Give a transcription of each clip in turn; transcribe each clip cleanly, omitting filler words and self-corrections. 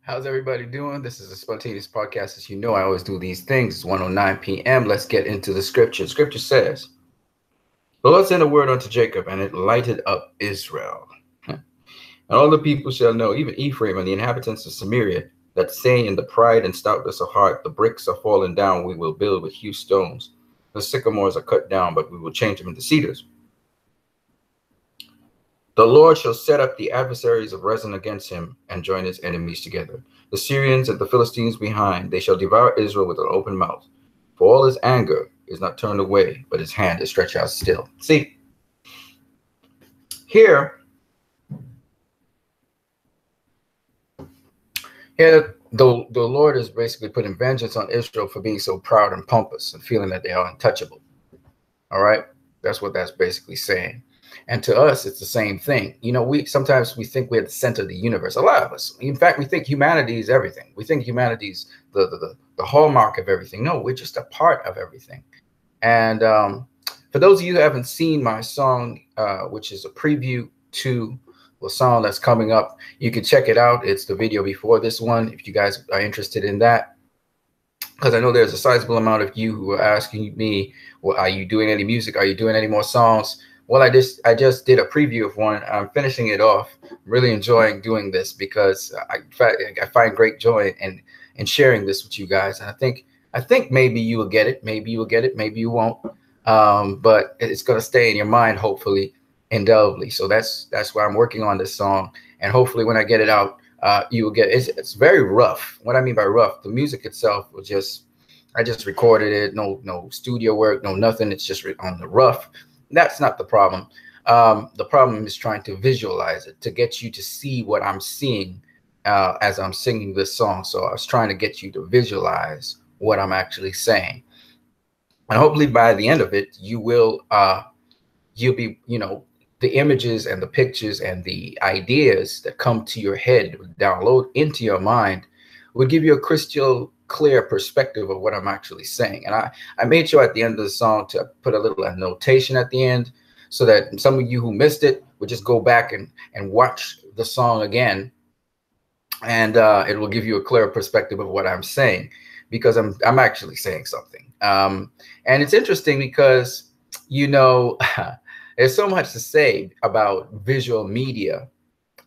How's everybody doing? This is a spontaneous podcast. As you know, I always do these things. It's 1:09 p.m. Let's get into the scripture. Scripture says, "The Lord sent a word unto Jacob, and it lighted up Israel. And all the people shall know, even Ephraim and the inhabitants of Samaria, that saying in the pride and stoutness of heart, the bricks are fallen down, we will build with hewn stones. The sycamores are cut down, but we will change them into cedars. The Lord shall set up the adversaries of Rezin against him, and join his enemies together. The Syrians and the Philistines behind, they shall devour Israel with an open mouth. For all his anger is not turned away, but his hand is stretched out still." See, here, the Lord is basically putting vengeance on Israel for being so proud and pompous and feeling that they are untouchable. All right? That's what that's basically saying. And to us, it's the same thing. You know, we sometimes we think we're the center of the universe. A lot of us, in fact, we think humanity is everything. We think humanity is the hallmark of everything. No, we're just a part of everything. And for those of you who haven't seen my song, which is a preview to the song that's coming up, you can check it out. It's the video before this one, if you guys are interested in that. Because I know there's a sizable amount of you who are asking me, well, are you doing any music? Are you doing any more songs? Well, I just did a preview of one. I'm finishing it off. I'm really enjoying doing this because I find great joy in sharing this with you guys. And I think maybe you will get it. Maybe you will get it. Maybe you won't. But it's going to stay in your mind, hopefully, indelibly. So that's why I'm working on this song. And hopefully when I get it out, you will get it. It's very rough. What I mean by rough, the music itself was I just recorded it. No studio work, no nothing. It's just on the rough. That's not the problem. The problem is trying to visualize it, to get you to see what I'm seeing as I'm singing this song. So I was trying to get you to visualize what I'm actually saying. And hopefully by the end of it, you'll be, the images and the pictures and the ideas that come to your head, download into your mind, would give you a crystal clear perspective of what I'm actually saying. And I made sure at the end of the song to put a little annotation at the end so that some of you who missed it would just go back and watch the song again. And it will give you a clear perspective of what I'm saying, because I'm actually saying something. And it's interesting because, there's so much to say about visual media,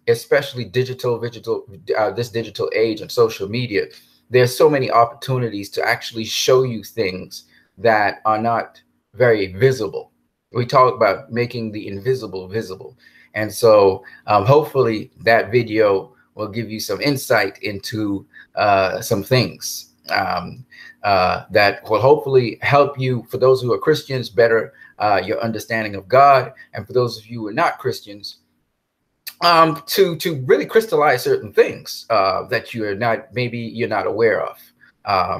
especially this digital age and social media. There's so many opportunities to actually show you things that are not very visible. We talk about making the invisible visible. And so hopefully that video will give you some insight into some things that will hopefully help you, for those who are Christians, better your understanding of God. And for those of you who are not Christians, to really crystallize certain things that you're not aware of,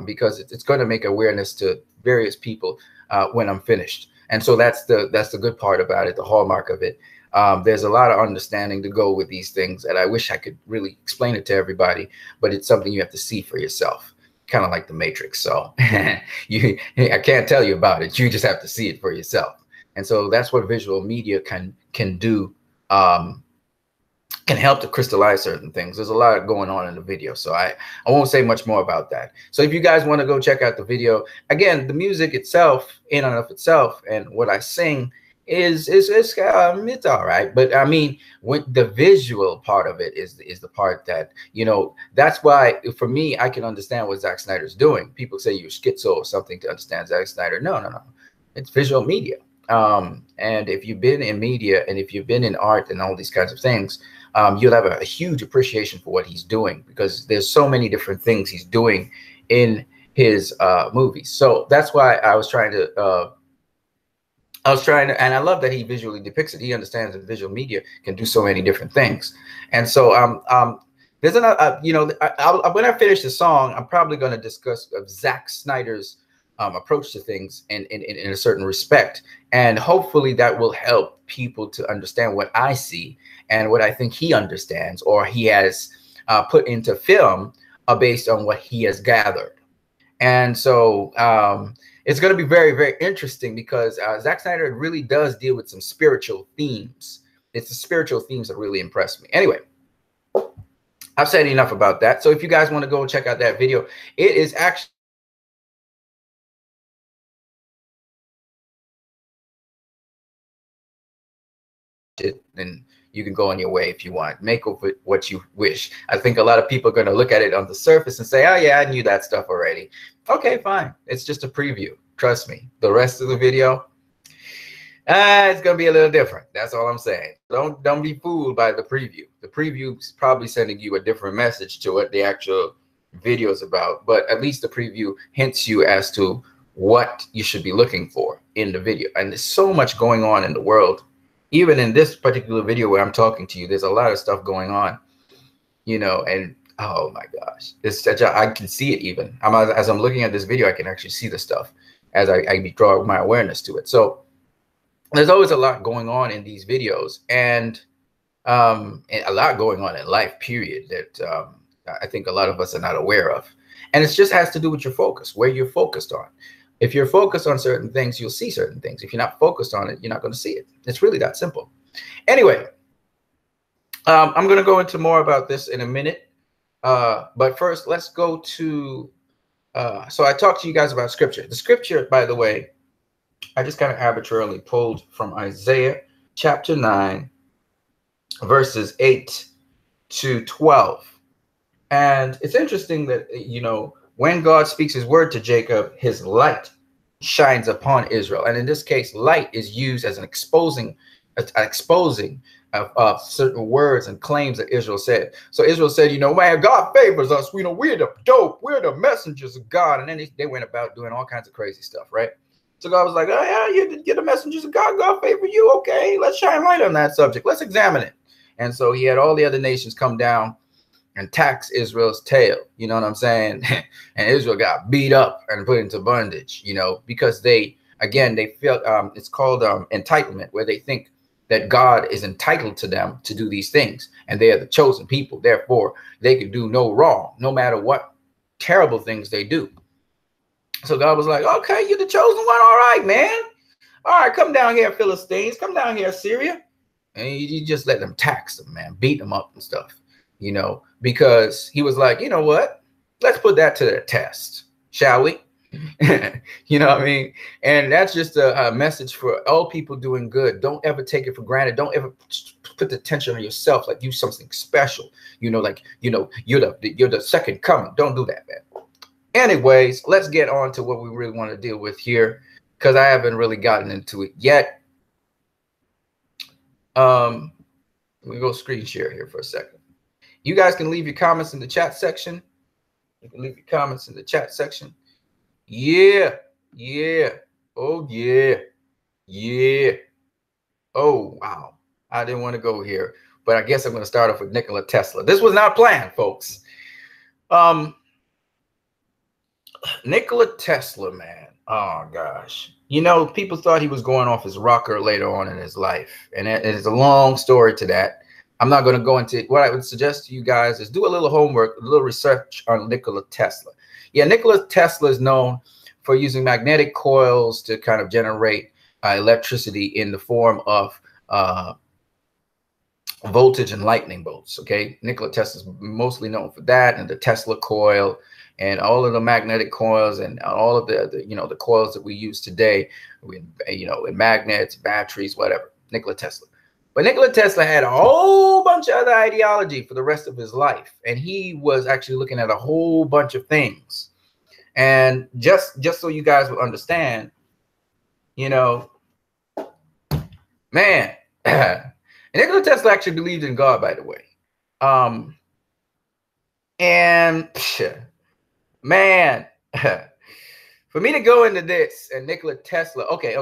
because it's going to make awareness to various people when I'm finished. And so that's the good part about it, the hallmark of it. There's a lot of understanding to go with these things, and I wish I could really explain it to everybody, but it's something you have to see for yourself, kind of like the Matrix. So I can't tell you about it. You just have to see it for yourself. And so that's what visual media can do. Can help to crystallize certain things. There's a lot going on in the video, so I won't say much more about that. So if you guys want to go check out the video, again, the music itself, in and of itself, and what I sing it's all right. But I mean, when the visual part of it is the part that, that's why for me, I can understand what Zack Snyder's doing. People say you're schizo or something to understand Zack Snyder. No. It's visual media. And if you've been in media and if you've been in art and all these kinds of things, you'll have a huge appreciation for what he's doing, because there's so many different things he's doing in his movies. So that's why I was trying to, and I love that he visually depicts it. He understands that visual media can do so many different things. And so there's another, when I finish the song, I'm probably going to discuss Zack Snyder's approach to things in a certain respect. And hopefully that will help people to understand what I see and what I think he understands or he has put into film based on what he has gathered. And so it's going to be very, very interesting, because Zack Snyder really does deal with some spiritual themes. It's the spiritual themes that really impress me. Anyway, I've said enough about that. So if you guys want to go and check out that video, it is actually it, and you can go on your way if you want. Make of it what you wish. I think a lot of people are going to look at it on the surface and say, oh yeah, I knew that stuff already. Okay, fine. It's just a preview. Trust me. The rest of the video, it's going to be a little different. That's all I'm saying. Don't be fooled by the preview. The preview is probably sending you a different message to what the actual video is about. But at least the preview hints you as to what you should be looking for in the video. And there's so much going on in the world. Even in this particular video where I'm talking to you, there's a lot of stuff going on, you know, and oh my gosh, it's such a, I can see it even. As I'm looking at this video, I can actually see the stuff as I draw my awareness to it. So there's always a lot going on in these videos, and a lot going on in life, period, that I think a lot of us are not aware of. And it just has to do with your focus, where you're focused on. If you're focused on certain things, you'll see certain things. If you're not focused on it, you're not going to see it. It's really that simple. Anyway, I'm going to go into more about this in a minute. But first, let's go to, so I talked to you guys about scripture. The scripture, by the way, I just kind of arbitrarily pulled from Isaiah chapter 9, verses 8 to 12. And it's interesting that, you know, when God speaks his word to Jacob, his light shines upon Israel. And in this case, light is used as an exposing of certain words and claims that Israel said. So Israel said, you know, man, God favors us. You know, we're the dope. We're the messengers of God. And then they went about doing all kinds of crazy stuff, right? So God was like, oh, yeah, you're the messengers of God. God favor you. Okay, let's shine light on that subject. Let's examine it. And so he had all the other nations come down and tax Israel's tail, you know what I'm saying? And Israel got beat up and put into bondage, you know, because they felt it's called entitlement, where they think that God is entitled to them to do these things, and they are the chosen people. Therefore, they could do no wrong, no matter what terrible things they do. So God was like, okay, you're the chosen one. All right, man. All right, come down here, Philistines. Come down here, Syria. And you just let them tax them, man, beat them up and stuff. You know, because he was like, you know what? Let's put that to the test, shall we? You know what I mean? And that's just a message for all people doing good. Don't ever take it for granted. Don't ever put the tension on yourself like you something special. You know, like, you know, you're the second coming. Don't do that, man. Anyways, let's get on to what we really want to deal with here, because I haven't really gotten into it yet. Let me go screen share here for a second. You guys can leave your comments in the chat section. You can leave your comments in the chat section. Yeah. Yeah. Oh, yeah. Yeah. Oh, wow. I didn't want to go here, but I guess I'm going to start off with Nikola Tesla. This was not planned, folks. Nikola Tesla, man. Oh, gosh. You know, people thought he was going off his rocker later on in his life. And it's a long story to that. I'm not going to go into it. What I would suggest to you guys is do a little homework, a little research on Nikola Tesla. Yeah, Nikola Tesla is known for using magnetic coils to kind of generate electricity in the form of voltage and lightning bolts. Okay, Nikola Tesla is mostly known for that, and the Tesla coil, and all of the magnetic coils, and all of the you know, the coils that we use today, you know, in magnets, batteries, whatever. Nikola Tesla. But Nikola Tesla had a whole bunch of other ideology for the rest of his life. And he was actually looking at a whole bunch of things. And just so you guys will understand, you know, man, Nikola Tesla actually believed in God, by the way. And man, for me to go into this and Nikola Tesla, okay.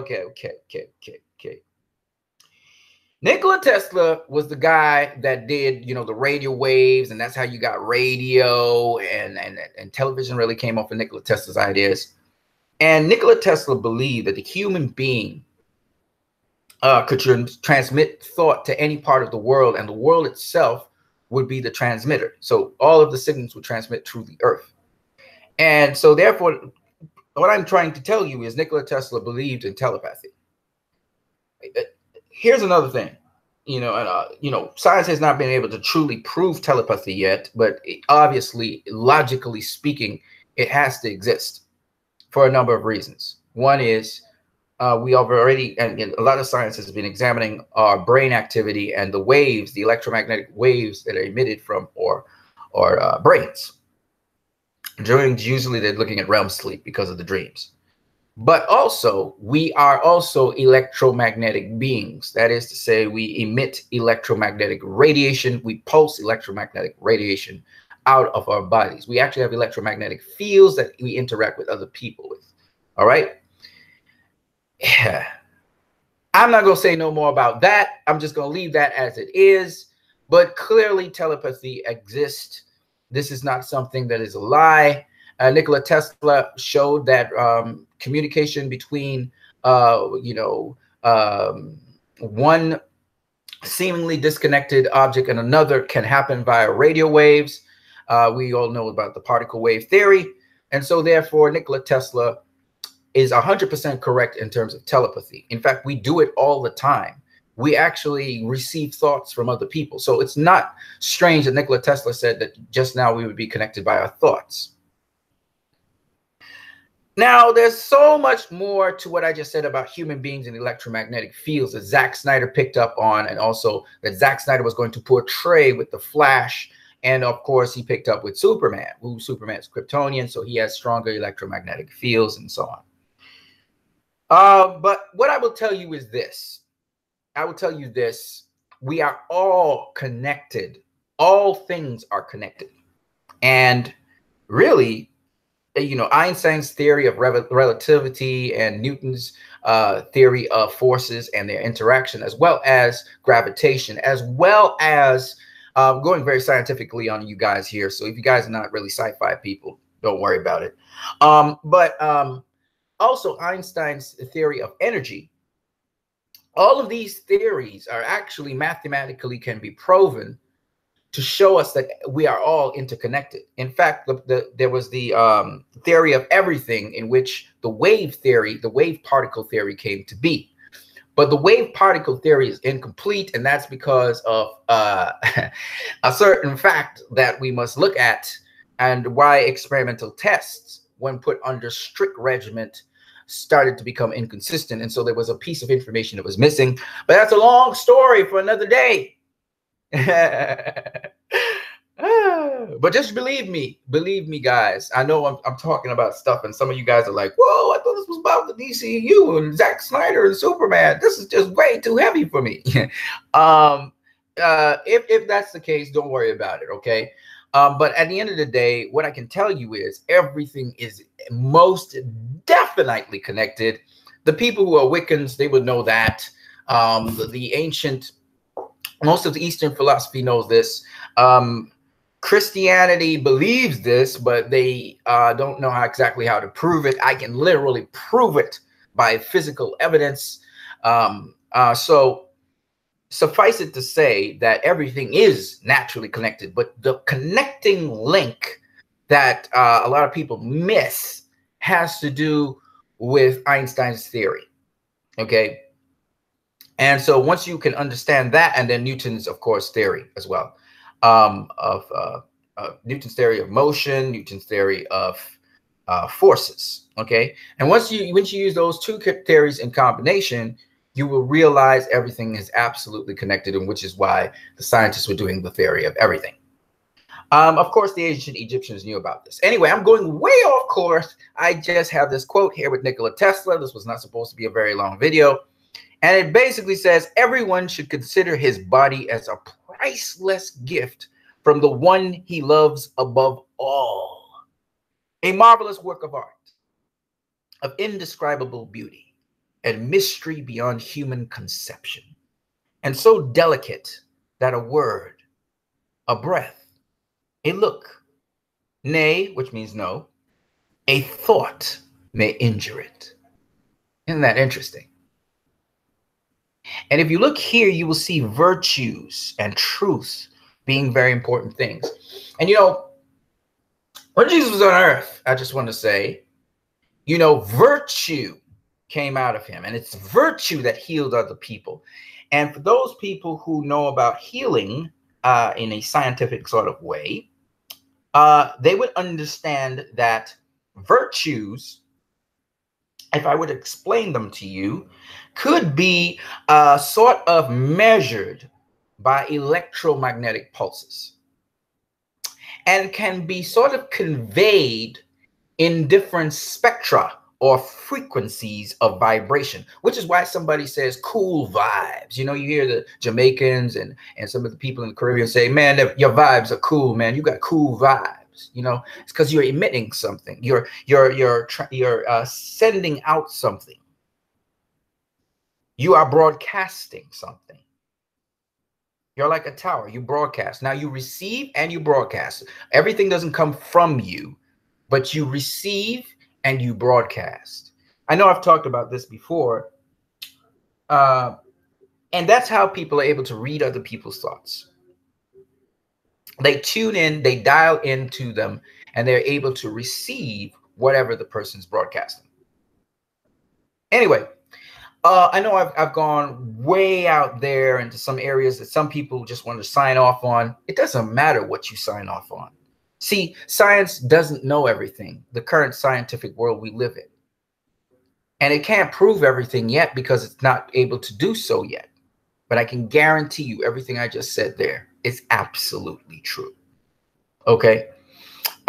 Nikola Tesla was the guy that did, you know, the radio waves, and that's how you got radio and television really came off of Nikola Tesla's ideas. And Nikola Tesla believed that the human being could transmit thought to any part of the world, and the world itself would be the transmitter. So all of the signals would transmit through the earth. And so therefore, what I'm trying to tell you is Nikola Tesla believed in telepathy. Here's another thing. science has not been able to truly prove telepathy yet, but obviously, logically speaking, it has to exist for a number of reasons. One is we have already, and a lot of science has been examining our brain activity and the waves, the electromagnetic waves that are emitted from our brains. Usually they're looking at REM sleep because of the dreams. But also, we are also electromagnetic beings. That is to say, we emit electromagnetic radiation. We pulse electromagnetic radiation out of our bodies. We actually have electromagnetic fields that we interact with other people with. All right. Yeah. I'm not going to say no more about that. I'm just going to leave that as it is. But clearly, telepathy exists. This is not something that is a lie. Nikola Tesla showed that communication between, one seemingly disconnected object and another can happen via radio waves. We all know about the particle wave theory. And so therefore, Nikola Tesla is 100% correct in terms of telepathy. In fact, we do it all the time. We actually receive thoughts from other people. So it's not strange that Nikola Tesla said that just now we would be connected by our thoughts. Now, there's so much more to what I just said about human beings and electromagnetic fields that Zack Snyder picked up on, and also that Zack Snyder was going to portray with the Flash. And of course, he picked up with Superman, who Superman is Kryptonian, so he has stronger electromagnetic fields and so on. But what I will tell you is this. I will tell you this. We are all connected. All things are connected. And really, Einstein's theory of relativity and Newton's theory of forces and their interaction, as well as gravitation, as well as going very scientifically on you guys here. So if you guys are not really sci-fi people, don't worry about it. But also Einstein's theory of energy. All of these theories are actually mathematically can be proven to show us that we are all interconnected. In fact, there was the theory of everything, in which the wave theory, the wave particle theory came to be. But the wave particle theory is incomplete, and that's because of a certain fact that we must look at, and why experimental tests, when put under strict regiment, started to become inconsistent. And so there was a piece of information that was missing. But that's a long story for another day. But just believe me, guys. I know I'm talking about stuff, and some of you guys are like, whoa, I thought this was about the DCU and Zack Snyder and Superman. This is just way too heavy for me. If that's the case, don't worry about it, okay? But at the end of the day, what I can tell you is everything is most definitely connected. The people who are Wiccans, they would know that. The ancient, most of the Eastern philosophy knows this. Christianity believes this, but they don't know exactly how to prove it. I can literally prove it by physical evidence. So suffice it to say that everything is naturally connected, but the connecting link that a lot of people miss has to do with Einstein's theory. Okay. And so once you can understand that, and then Newton's, of course, theory as well, Newton's theory of motion, Newton's theory of forces. Okay. And once you use those two theories in combination, you will realize everything is absolutely connected, and which is why the scientists were doing the theory of everything. Of course, the ancient Egyptians knew about this. Anyway, I'm going way off course. I just have this quote here with Nikola Tesla. This was not supposed to be a very long video. And it basically says, everyone should consider his body as a priceless gift from the one he loves above all. A marvelous work of art, of indescribable beauty and mystery beyond human conception, and so delicate that a word, a breath, a look, nay, which means no, a thought may injure it. Isn't that interesting? And if you look here, you will see virtues and truth being very important things. And when Jesus was on earth, I just want to say, virtue came out of him, and it's virtue that healed other people. And for those people who know about healing in a scientific sort of way, they would understand that virtues, if I would explain them to you, could be sort of measured by electromagnetic pulses and can be sort of conveyed in different spectra or frequencies of vibration, which is why somebody says cool vibes. You know, you hear the Jamaicans and some of the people in the Caribbean say, man, your vibes are cool, man. You got cool vibes. You know, it's because you're emitting something. You're sending out something. You are broadcasting something. You're like a tower. You broadcast. Now you receive and you broadcast. Everything doesn't come from you, but you receive and you broadcast. I know I've talked about this before. And that's how people are able to read other people's thoughts. They tune in, they dial into them, and they're able to receive whatever the person's broadcasting. Anyway, I know I've gone way out there into some areas that some people just want to sign off on. It doesn't matter what you sign off on. See, science doesn't know everything, the current scientific world we live in. And it can't prove everything yet because it's not able to do so yet. But I can guarantee you everything I just said there is absolutely true. Okay.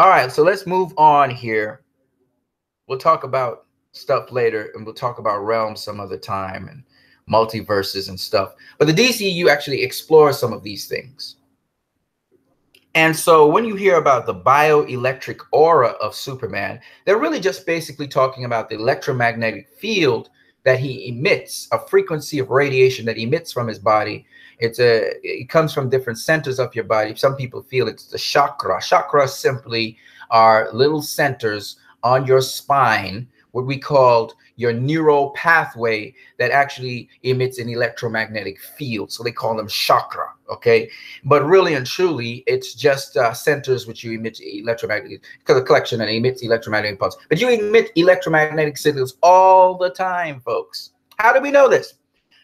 All right. So let's move on here. We'll talk about stuff later, and we'll talk about realms some other time and multiverses and stuff. But the DCU actually explores some of these things. And so when you hear about the bioelectric aura of Superman, they're really just basically talking about the electromagnetic field that he emits, a frequency of radiation that he emits from his body. It comes from different centers of your body. Some people feel it's the chakra. Chakras simply are little centers on your spine, what we called your neural pathway that actually emits an electromagnetic field. So they call them chakra, okay? But really and truly, it's just centers which you emit electromagnetic, because a collection that emits electromagnetic pulse. But you emit electromagnetic signals all the time, folks. How do we know this?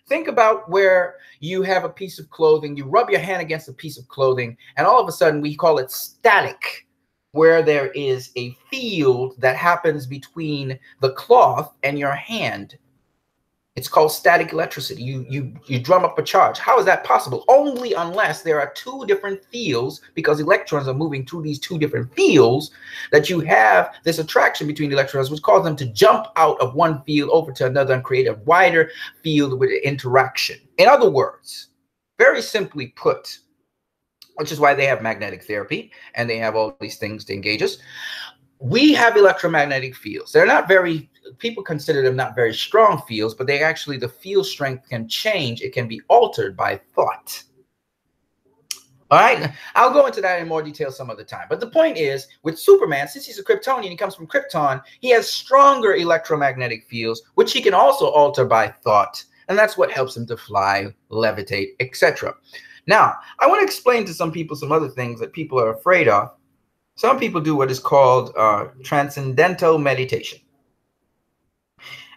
Think about where you have a piece of clothing, you rub your hand against a piece of clothing, and all of a sudden we call it static, where there is a field that happens between the cloth and your hand. It's called static electricity. You drum up a charge. How is that possible? Only unless there are two different fields, because electrons are moving through these two different fields, that you have this attraction between electrons, which causes them to jump out of one field over to another and create a wider field with interaction. In other words, very simply put, which is why they have magnetic therapy and they have all these things to engage us. We have electromagnetic fields. They're not very, people consider them not very strong fields, but they actually, the field strength can change. It can be altered by thought. All right, I'll go into that in more detail some other time. But the point is, with Superman, since he's a Kryptonian, he comes from Krypton, he has stronger electromagnetic fields, which he can also alter by thought. And that's what helps him to fly, levitate, etc. Now, I want to explain to some people some other things that people are afraid of. Some people do what is called transcendental meditation.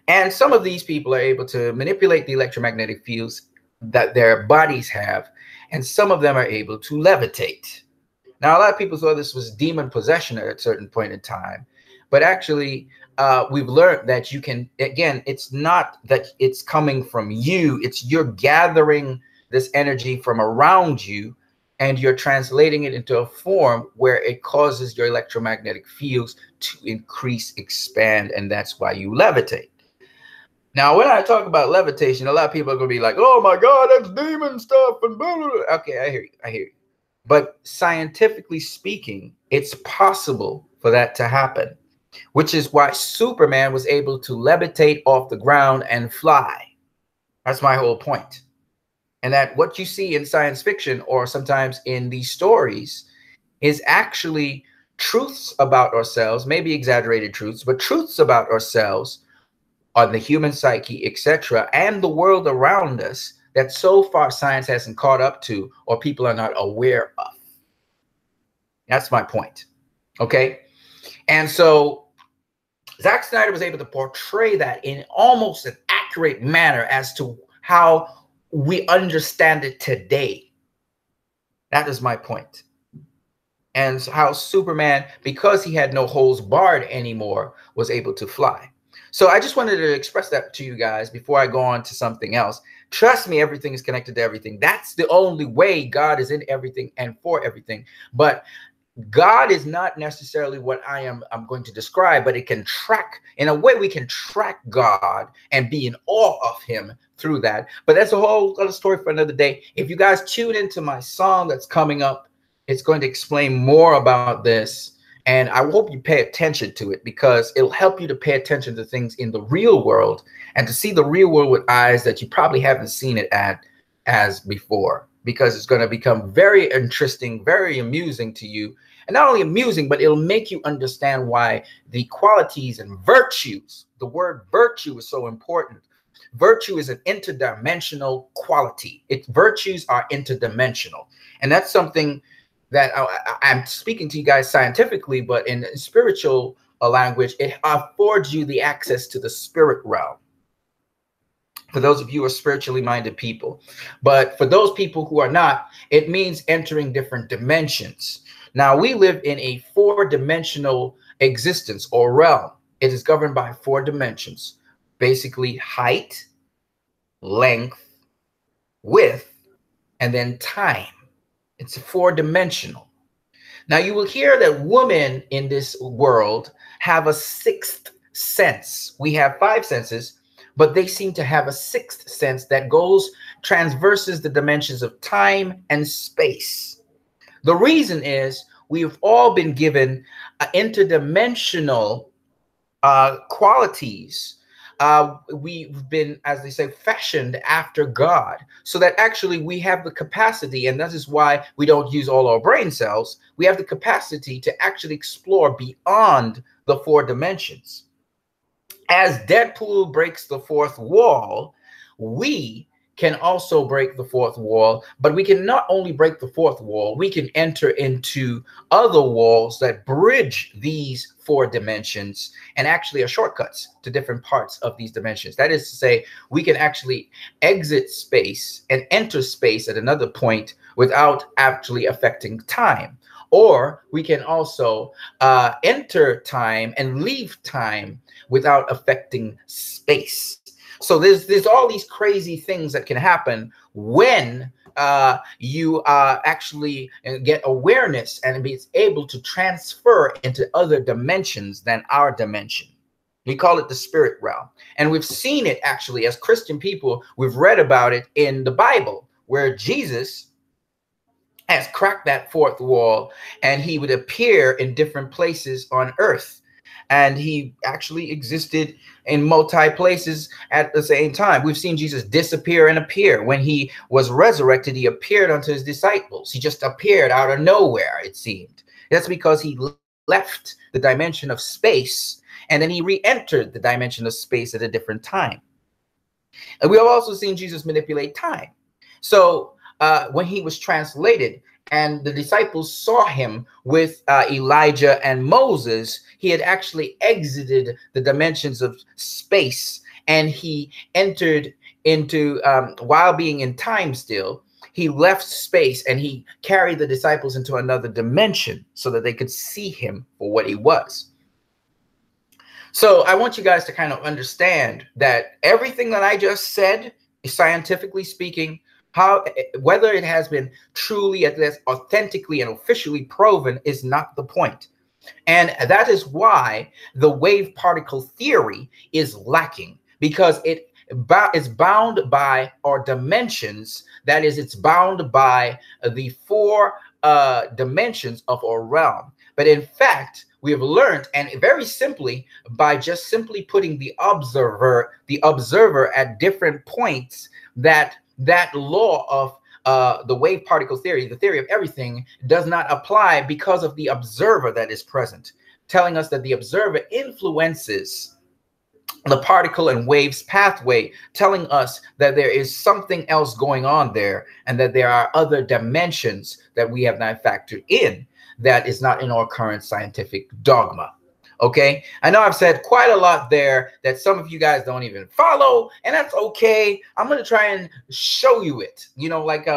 And some of these people are able to manipulate the electromagnetic fields that their bodies have, and some of them are able to levitate. Now, a lot of people thought this was demon possession at a certain point in time, but actually, we've learned that you can, again, it's not that it's coming from you, it's you're gathering this energy from around you, and you're translating it into a form where it causes your electromagnetic fields to increase, expand, and that's why you levitate. Now, when I talk about levitation, a lot of people are going to be like, oh my God, that's demon stuff, and blah, blah, blah. Okay, I hear you. But scientifically speaking, it's possible for that to happen, which is why Superman was able to levitate off the ground and fly. That's my whole point. And that what you see in science fiction or sometimes in these stories is actually truths about ourselves, maybe exaggerated truths, but truths about ourselves on the human psyche, etc., and the world around us that so far science hasn't caught up to or people are not aware of. That's my point. Okay? And so Zack Snyder was able to portray that in almost an accurate manner as to how we understand it today. That is my point. And how Superman, because he had no holes barred anymore, was able to fly. So I just wanted to express that to you guys before I go on to something else. Trust me, everything is connected to everything. That's the only way. God is in everything and for everything. But God is not necessarily what I'm going to describe, but it can track, in a way we can track God and be in awe of him through that. But that's a whole other story for another day. If you guys tune into my song that's coming up, it's going to explain more about this. And I hope you pay attention to it, because it'll help you to pay attention to things in the real world and to see the real world with eyes that you probably haven't seen it as before, because it's going to become very interesting, very amusing to you. And not only amusing, but it'll make you understand why the qualities and virtues, the word virtue is so important. Virtue is an interdimensional quality. Virtues are interdimensional. And that's something that I'm speaking to you guys scientifically, but in spiritual language, it affords you the access to the spirit realm. For those of you who are spiritually minded people. But for those people who are not, it means entering different dimensions. Now, we live in a 4-dimensional existence or realm. It is governed by 4 dimensions, basically height, length, width, and then time. It's 4-dimensional. Now, you will hear that women in this world have a 6th sense. We have 5 senses, but they seem to have a 6th sense that transverses the dimensions of time and space. The reason is we've all been given interdimensional qualities. We've been, as they say, fashioned after God, so that actually we have the capacity, and that is why we don't use all our brain cells. We have the capacity to actually explore beyond the 4 dimensions. As Deadpool breaks the 4th wall, we can also break the 4th wall, but we can not only break the 4th wall, we can enter into other walls that bridge these 4 dimensions and actually are shortcuts to different parts of these dimensions. That is to say, we can actually exit space and enter space at another point without actually affecting time. Or we can also enter time and leave time without affecting space. So there's all these crazy things that can happen when you actually get awareness and be able to transfer into other dimensions than our dimension. We call it the spirit realm. And we've seen it actually as Christian people. We've read about it in the Bible, where Jesus has cracked that 4th wall and he would appear in different places on earth. And he actually existed in multi places at the same time. We've seen Jesus disappear and appear. When he was resurrected, he appeared unto his disciples. He just appeared out of nowhere, it seemed. That's because he left the dimension of space, and then he re-entered the dimension of space at a different time. And we have also seen Jesus manipulate time. So when he was translated, and the disciples saw him with Elijah and Moses, he had actually exited the dimensions of space, and he entered into, while being in time still, he left space and he carried the disciples into another dimension so that they could see him for what he was. So I want you guys to kind of understand that everything that I just said, scientifically speaking, whether it has been truly, at least authentically and officially proven, is not the point. And that is why the wave particle theory is lacking, because it is bound by our dimensions. That is, it's bound by the 4 dimensions of our realm. But in fact, we have learned, and very simply, by just simply putting the observer at different points, that law of the wave particle theory, the theory of everything, does not apply because of the observer that is present, telling us that the observer influences the particle and waves pathway, telling us that there is something else going on there, and that there are other dimensions that we have not factored in, that is not in our current scientific dogma. Okay, I know I've said quite a lot there that some of you guys don't even follow, and that's okay. I'm gonna try and show you it. You know, like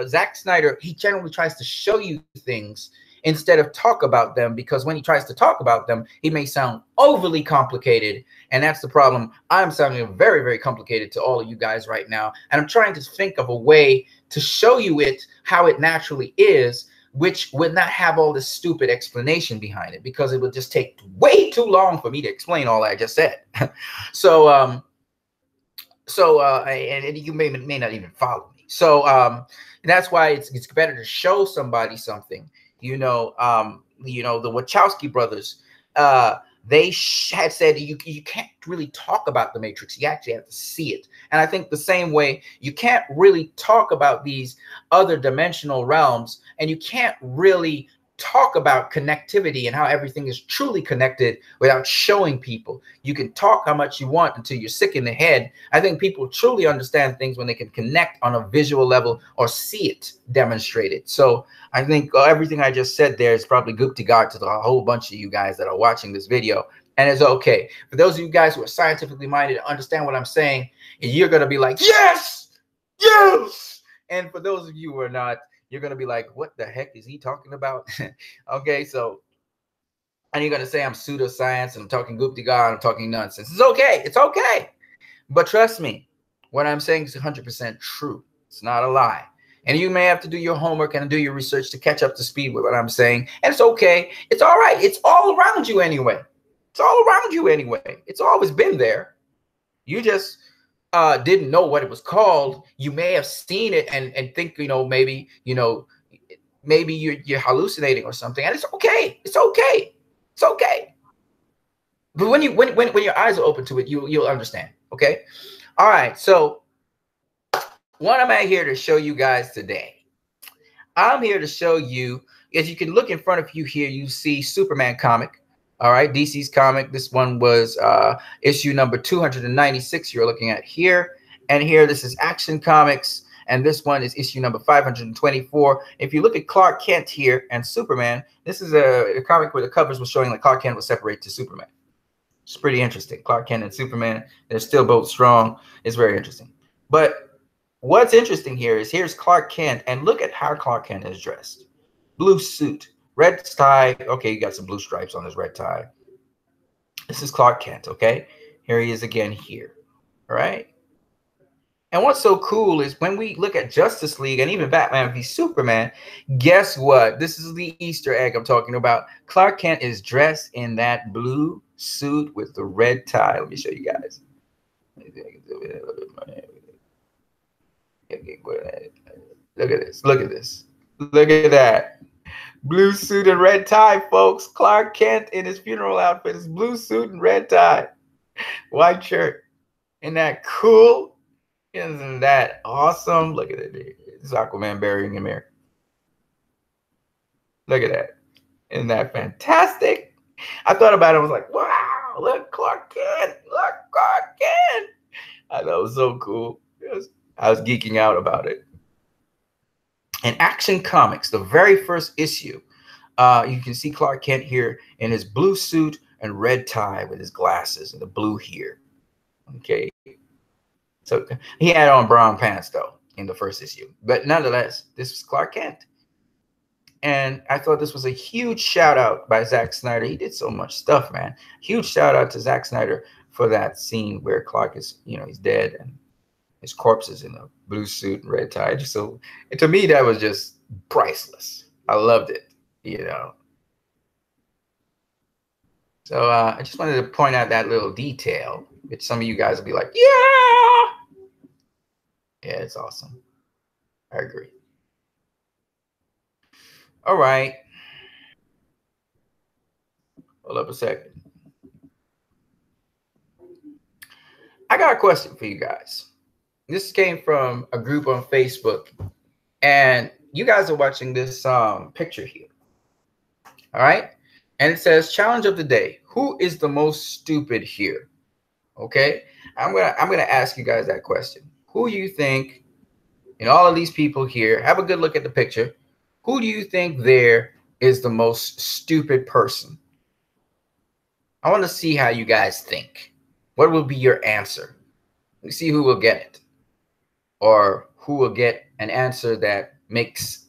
Zack Snyder, he generally tries to show you things instead of talk about them, because when he tries to talk about them, he may sound overly complicated, and that's the problem. I'm sounding very, very complicated to all of you guys right now, and I'm trying to think of a way to show you it how it naturally is, which would not have all this stupid explanation behind it, because it would just take way too long for me to explain all I just said. So, and you may not even follow me. So, that's why it's better to show somebody something. You know, the Wachowski brothers, they had said you can't really talk about the Matrix. You actually have to see it. And I think the same way, you can't really talk about these other dimensional realms, and you can't really talk about connectivity and how everything is truly connected without showing people. You can talk how much you want until you're sick in the head. I think people truly understand things when they can connect on a visual level or see it demonstrated. So I think everything I just said there is probably good to God to a whole bunch of you guys that are watching this video. And it's okay. For those of you guys who are scientifically minded and understand what I'm saying, you're going to be like, yes, yes. And for those of you who are not, you're going to be like, what the heck is he talking about? Okay, so, and you're going to say I'm pseudoscience and I'm talking goop-de-god, I'm talking nonsense. It's okay. It's okay. But trust me, what I'm saying is 100% true. It's not a lie. And you may have to do your homework and do your research to catch up to speed with what I'm saying. And it's okay. It's all right. It's all around you anyway. It's all around you anyway. It's always been there. You just didn't know what it was called. You may have seen it and think, maybe you're hallucinating or something. And it's okay. It's okay. It's okay. But when your eyes are open to it, you'll understand. Okay. All right. So what am I here to show you guys today? I'm here to show you, as you can look in front of you here, you see Superman comic. All right, DC's comic. This one was issue number 296 you're looking at here. And here, this is Action Comics. And this one is issue number 524. If you look at Clark Kent here and Superman, this is a comic where the covers were showing like Clark Kent was separated to Superman. It's pretty interesting. Clark Kent and Superman, they're still both strong. It's very interesting. But what's interesting here is here's Clark Kent, and look at how Clark Kent is dressed. Blue suit. Red tie. Okay, you got some blue stripes on his red tie. This is Clark Kent, okay? Here he is again here, all right? And what's so cool is when we look at Justice League and even Batman v Superman, guess what? This is the Easter egg I'm talking about. Clark Kent is dressed in that blue suit with the red tie. Let me show you guys. Look at this. Look at this. Look at that. Blue suit and red tie, folks. Clark Kent in his funeral outfit is blue suit and red tie. White shirt. Isn't that cool? Isn't that awesome? Look at it. It's Aquaman burying him here. Look at that. Isn't that fantastic? I thought about it. I was like, wow, look, Clark Kent. Look, Clark Kent. I thought it was so cool. I was geeking out about it. In Action Comics, the very first issue, you can see Clark Kent here in his blue suit and red tie with his glasses and the blue here. Okay. So he had on brown pants, though, in the first issue. But nonetheless, this was Clark Kent. And I thought this was a huge shout out by Zack Snyder. He did so much stuff, man. Huge shout out to Zack Snyder for that scene where Clark is, he's dead and his corpse is in a blue suit and red tie. So to me, that was just priceless. I loved it, So I just wanted to point out that little detail, which some of you guys will be like, yeah. Yeah, it's awesome. I agree. All right. Hold up a second. I got a question for you guys. This came from a group on Facebook, and you guys are watching this picture here. All right. And it says challenge of the day. Who is the most stupid here? Okay. I'm gonna ask you guys that question. Who do you think, in all of these people here, have a good look at the picture. Who do you think there is the most stupid person? I want to see how you guys think. What will be your answer? Let me see who will get it, or who will get an answer that makes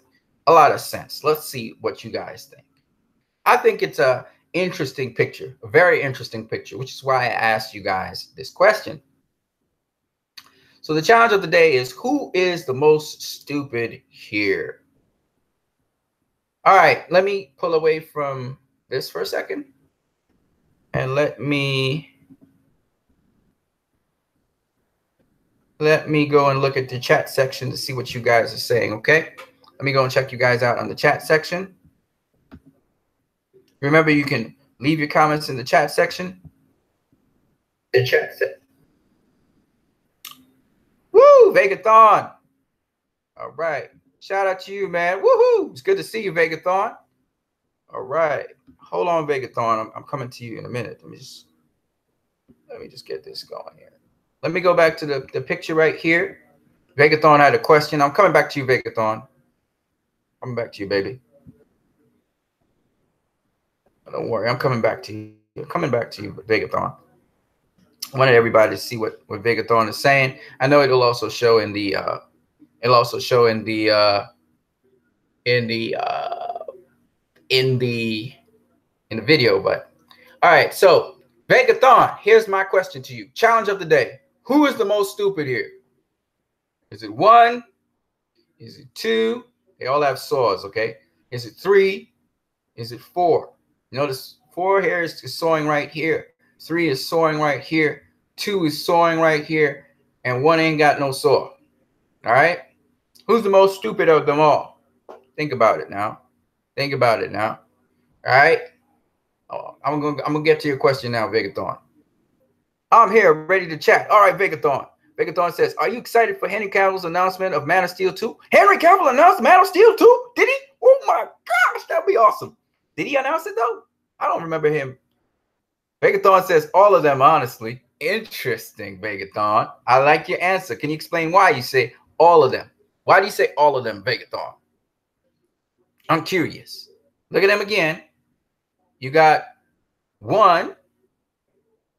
a lot of sense. Let's see what you guys think. I think it's a interesting picture, a very interesting picture, which is why I asked you guys this question. So the challenge of the day is, who is the most stupid here? All right, let me pull away from this for a second, and let me go and look at the chat section to see what you guys are saying. Okay, let me go and check you guys out on the chat section. Remember, you can leave your comments in the chat section. The chat section. Woo, Vegathon. All right. Shout out to you, man. Woohoo. It's good to see you, Vegathon. All right. Hold on, Vegathon. I'm coming to you in a minute. Let me just get this going here. Let me go back to the picture right here. Vegathon had a question. I'm coming back to you, Vegathon. Coming back to you, baby. Don't worry, I'm coming back to you. I'm coming back to you, Vegathon. I wanted everybody to see what Vegathon is saying. I know it'll also show in the video, but all right. So Vegathon, here's my question to you. Challenge of the day. Who is the most stupid here? Is it 1? Is it 2? They all have saws, okay? Is it 3? Is it 4? Notice 4 here is sawing right here. 3 is sawing right here. 2 is sawing right here. And 1 ain't got no saw. All right? Who's the most stupid of them all? Think about it now. Think about it now. All right? Oh, I'm gonna get to your question now, Vegathon. I'm here, ready to chat. All right, Vegathon. Vegathon says, are you excited for Henry Cavill's announcement of Man of Steel 2? Henry Cavill announced Man of Steel 2? Did he? Oh my gosh, that'd be awesome. Did he announce it though? I don't remember him. Vegathon says all of them, honestly. Interesting, Vegathon. I like your answer. Can you explain why you say all of them? Why do you say all of them, Vegathon? I'm curious. Look at them again. You got 1.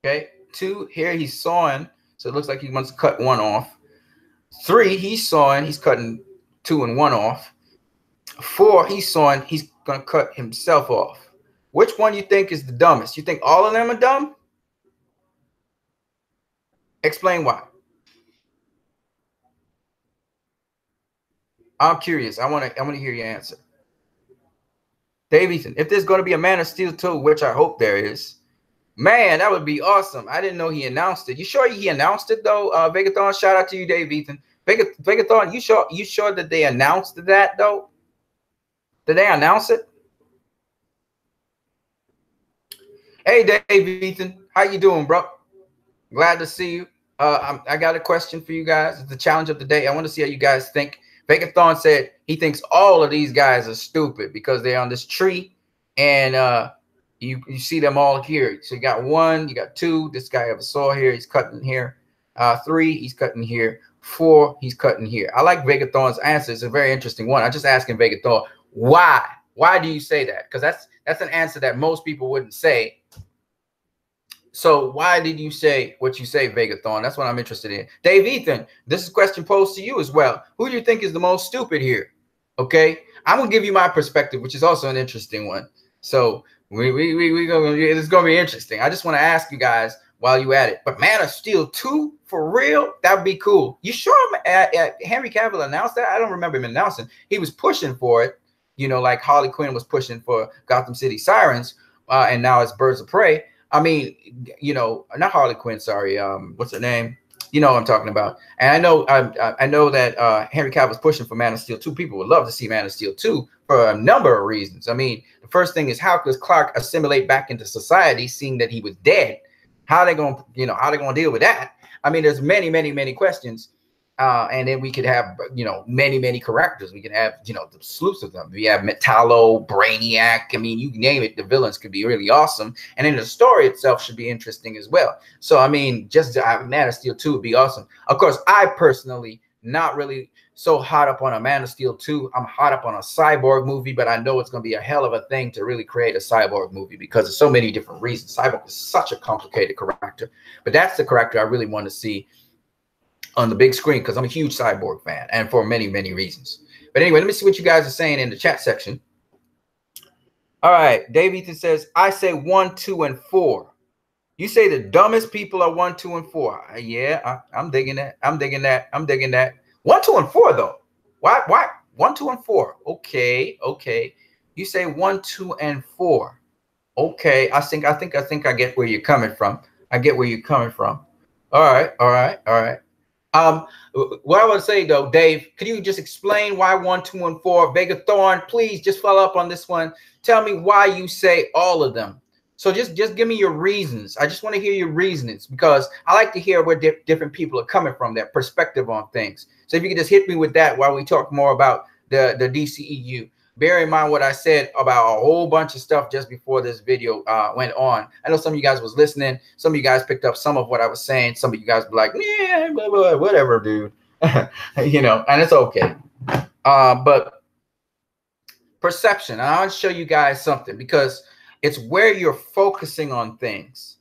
Okay. 2, here he's sawing. So it looks like he wants to cut 1 off. 3, he's sawing. He's cutting 2 and 1 off. 4, he's sawing. He's going to cut himself off. Which one you think is the dumbest? You think all of them are dumb? Explain why. I'm curious. I want to hear your answer. Dave Ethan, if there's going to be a Man of Steel 2, which I hope there is, man, that would be awesome. I didn't know he announced it. You sure he announced it though? Vegathon, shout out to you, Dave Ethan. Vegathon, you sure that they announced that though? Did they announce it? Hey, Dave Ethan, how you doing, bro? Glad to see you. I got a question for you guys. It's the challenge of the day. I want to see how you guys think. Vegathon said he thinks all of these guys are stupid because they're on this tree, and you see them all here. So you got 1, you got 2. This guy have a saw here. He's cutting here. 3, he's cutting here. 4, he's cutting here. I like Vegathon's answer. It's a very interesting one. I just asking Vegathon, why? Why do you say that? Because that's an answer that most people wouldn't say. So why did you say what you say, Vegathon? That's what I'm interested in. Dave Ethan, this is a question posed to you as well. Who do you think is the most stupid here? Okay, I'm gonna give you my perspective, which is also an interesting one. So it's gonna be interesting. I just want to ask you guys while you at it. But Man of Steel 2 for real? That'd be cool. You sure Henry Cavill announced that? I don't remember him announcing. He was pushing for it, you know, like Harley Quinn was pushing for Gotham City Sirens, and now it's Birds of Prey. I mean, you know, not Harley Quinn. Sorry, what's her name? You know what I'm talking about. And I know that Henry Cavill was pushing for Man of Steel 2. People would love to see Man of Steel 2 for a number of reasons. I mean, the first thing is, how does Clark assimilate back into society, seeing that he was dead? How are they going to deal with that? I mean, there's many questions. And then we could have, you know, many characters. We could have, you know, the sleuths of them. We have Metallo, Brainiac. I mean, you name it. The villains could be really awesome. And then the story itself should be interesting as well. So, I mean, just Man of Steel 2 would be awesome. Of course, I personally not really so hot up on a Man of Steel 2. I'm hot up on a Cyborg movie, but I know it's going to be a hell of a thing to really create a Cyborg movie because of so many different reasons. Cyborg is such a complicated character, but that's the character I really want to see on the big screen because I'm a huge Cyborg fan and for many, many reasons. But anyway, let me see what you guys are saying in the chat section. All right. Dave Ethan says, I say 1, 2, and 4. You say the dumbest people are 1, 2, and 4. Yeah, I'm digging that. I'm digging that. I'm digging that. 1, 2, and 4 though. Why? 1, 2, and 4. Okay. You say 1, 2, and 4. Okay. I think I get where you're coming from. I get where you're coming from. All right. What I want to say though, Dave, could you just explain why 1, 2, and 4? Vega Thorn, please just follow up on this one. Tell me why you say all of them. So just give me your reasons. I just want to hear your reasons because I like to hear where different people are coming from, their perspective on things. So if you could just hit me with that while we talk more about the DCEU. Bear in mind what I said about a whole bunch of stuff just before this video went on. I know some of you guys was listening. Some of you guys picked up some of what I was saying. Some of you guys were like, yeah, blah, blah, whatever, dude. You know, and it's okay. But perception. I want to show you guys something because it's where you're focusing on things.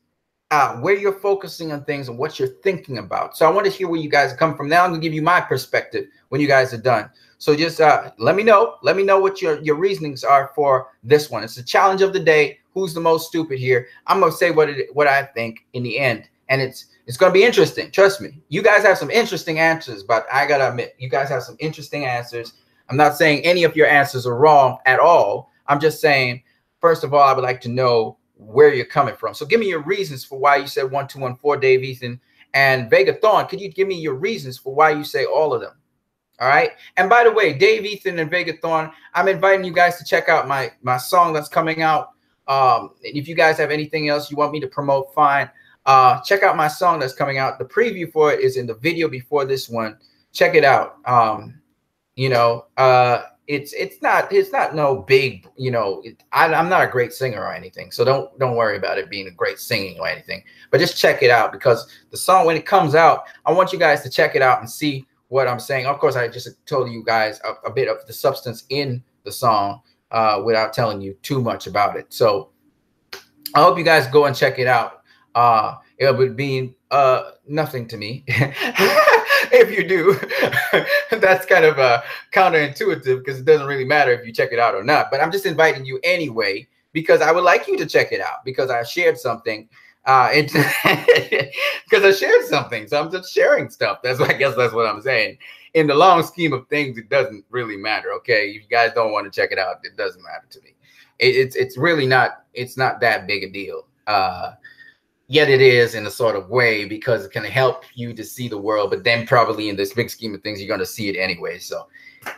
Where you're focusing on things and what you're thinking about. So I want to hear where you guys come from. Now I'm going to give you my perspective when you guys are done. So just let me know. Let me know what your reasonings are for this one. It's the challenge of the day. Who's the most stupid here? I'm going to say what I think in the end. And it's going to be interesting. Trust me. You guys have some interesting answers, but I got to admit, you guys have some interesting answers. I'm not saying any of your answers are wrong at all. I'm just saying, first of all, I would like to know where you're coming from. So give me your reasons for why you said 1, 2, and 4, Dave Ethan. And Vega Thorn, could you give me your reasons for why you say all of them? All right. And by the way, Dave Ethan and Vega Thorn, I'm inviting you guys to check out my song that's coming out. If you guys have anything else you want me to promote, fine. Check out my song that's coming out. The preview for it is in the video before this one. Check it out. You know, it's not no big, you know, I'm not a great singer or anything. So don't worry about it being a great singing or anything, but just check it out because the song, when it comes out, I want you guys to check it out and see what I'm saying. Of course, I just told you guys a bit of the substance in the song without telling you too much about it. So I hope you guys go and check it out. It would mean nothing to me if you do. That's kind of counterintuitive because it doesn't really matter if you check it out or not. But I'm just inviting you anyway because I would like you to check it out because I shared something. Because I shared something, so I'm just sharing stuff. I guess that's what I'm saying. In the long scheme of things, it doesn't really matter. Okay, if you guys don't want to check it out, it doesn't matter to me. It's really not. It's not that big a deal. Yet it is in a sort of way because it can help you to see the world. But then probably in this big scheme of things, you're going to see it anyway. So,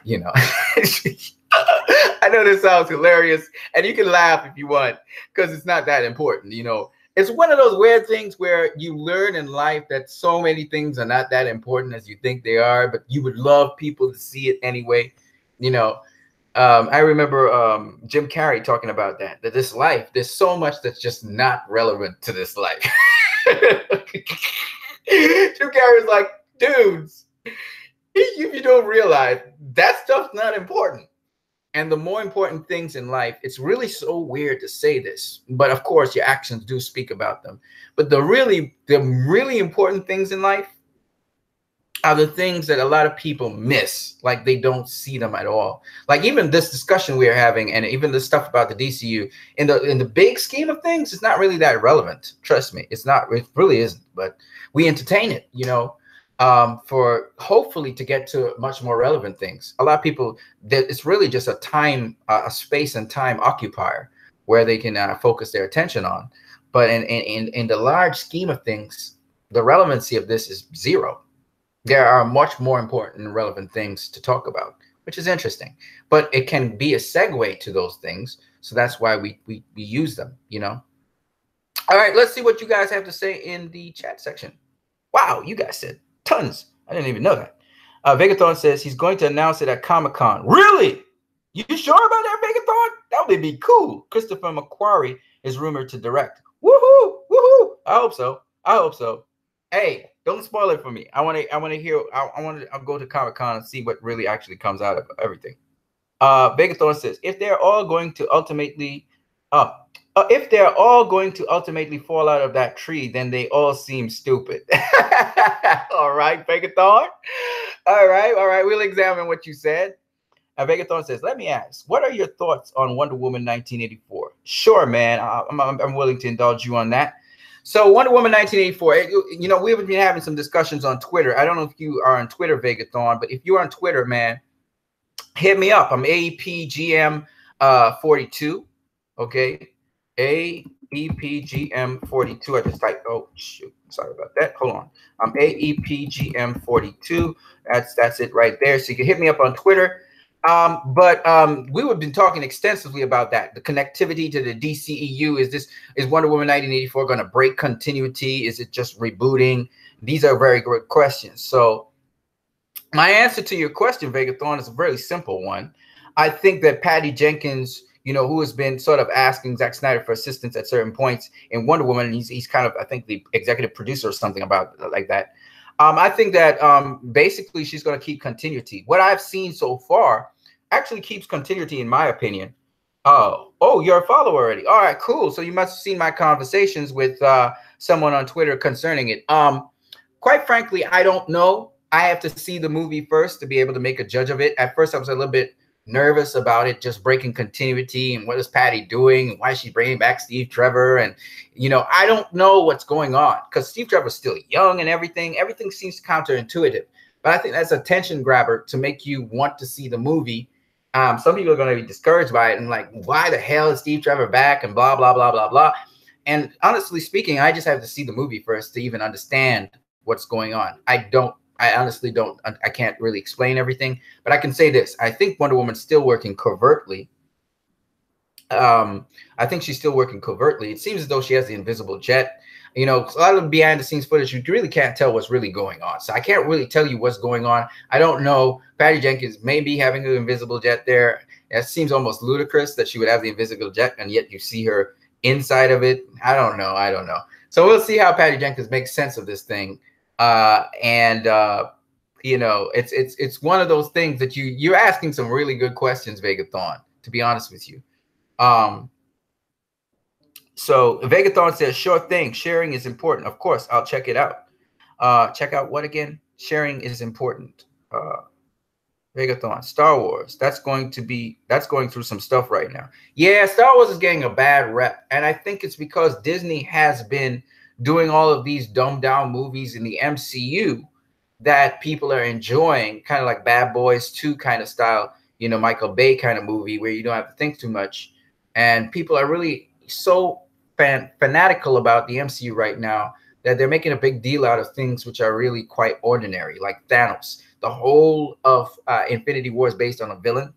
you know, I know this sounds hilarious, and you can laugh if you want because it's not that important. You know. It's one of those weird things where you learn in life that so many things are not that important as you think they are, but you would love people to see it anyway. You know, I remember Jim Carrey talking about that this life, there's so much that's just not relevant to this life. Jim Carrey's like, dudes, you don't realize that stuff's not important. And the more important things in life, it's really so weird to say this, but of course your actions do speak about them. But the really important things in life are the things that a lot of people miss, like they don't see them at all. Like even this discussion we are having, and even the stuff about the DCU, in the big scheme of things, it's not really that relevant. Trust me, it's not. It really isn't. But we entertain it, you know. For hopefully to get to much more relevant things. A lot of people, that it's really just a space and time occupier where they can focus their attention on. But in the large scheme of things, the relevancy of this is zero. There are much more important and relevant things to talk about, which is interesting. But it can be a segue to those things. So that's why we use them, you know. All right, let's see what you guys have to say in the chat section. Wow, you guys said tons. I didn't even know that. Vegathon says he's going to announce it at Comic-Con. Really? You sure about that, Vegathon? That would be cool. Christopher McQuarrie is rumored to direct. Woohoo! Woohoo! I hope so. I hope so. Hey, don't spoil it for me. I want to hear. I'll go to Comic-Con and see what really actually comes out of everything. Vegathorn says, if they're all going to ultimately, if they're all going to ultimately fall out of that tree, then they all seem stupid. All right, Vegathorn. All right. We'll examine what you said. Vegathorn says, let me ask, what are your thoughts on Wonder Woman 1984? Sure, man. I'm willing to indulge you on that. So Wonder Woman 1984, you know, we've been having some discussions on Twitter. I don't know if you are on Twitter, Vegathorn, but if you're on Twitter, man, hit me up. I'm AEPGM 42. Okay. AEPGM 42. I just typed, oh shoot. Sorry about that. Hold on. I'm AEPGM 42. That's it right there. So you can hit me up on Twitter. But we have been talking extensively about that. The connectivity to the DCEU. Is Wonder Woman 1984 going to break continuity? Is it just rebooting? These are very good questions. So my answer to your question, Vegathorn, is a very simple one. I think that Patty Jenkins, you know, who has been sort of asking Zack Snyder for assistance at certain points in Wonder Woman, and he's kind of, I think, the executive producer or something about like that. I think that basically she's going to keep continuity. What I've seen so far actually keeps continuity, in my opinion. Oh, you're a follower already. All right, cool. So you must have seen my conversations with someone on Twitter concerning it. Quite frankly, I don't know. I have to see the movie first to be able to make a judge of it. At first, I was a little bit nervous about it, just breaking continuity and what is Patty doing and why is she bringing back Steve Trevor. And, you know, I don't know what's going on because Steve Trevor's still young and everything. Everything seems counterintuitive. But I think that's a tension grabber to make you want to see the movie. Some people are going to be discouraged by it and like, why the hell is Steve Trevor back and blah, blah, blah, blah, blah. And honestly speaking, I just have to see the movie first to even understand what's going on. I honestly don't. I can't really explain everything, but I can say this. I think Wonder Woman's still working covertly. I think she's still working covertly. It seems as though she has the invisible jet. You know, a lot of the behind the scenes footage, you really can't tell what's really going on. So I can't really tell you what's going on. I don't know. Patty Jenkins may be having an invisible jet there. It seems almost ludicrous that she would have the invisible jet, and yet you see her inside of it. I don't know. So we'll see how Patty Jenkins makes sense of this thing. You know, it's one of those things that you're asking some really good questions, Vegathorn, to be honest with you. So Vegathorn says, sure thing. Sharing is important. Of course, I'll check it out. Check out what again? Sharing is important. Vegathorn, Star Wars. That's going through some stuff right now. Yeah, Star Wars is getting a bad rep. And I think it's because Disney has been doing all of these dumbed down movies in the MCU that people are enjoying, kind of like Bad Boys 2 kind of style, you know, Michael Bay kind of movie where you don't have to think too much. And people are really so fanatical about the MCU right now that they're making a big deal out of things which are really quite ordinary, like Thanos. The whole of Infinity War is based on a villain.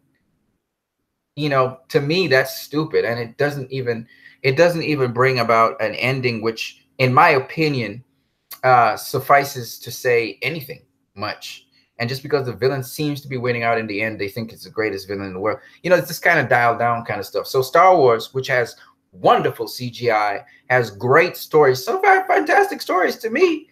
You know, to me, that's stupid. And it doesn't even bring about an ending, which, in my opinion, suffices to say anything much. And just because the villain seems to be winning out in the end, they think it's the greatest villain in the world. You know, it's this kind of dialed down kind of stuff. So Star Wars, which has wonderful CGI, has great stories, some very fantastic stories to me.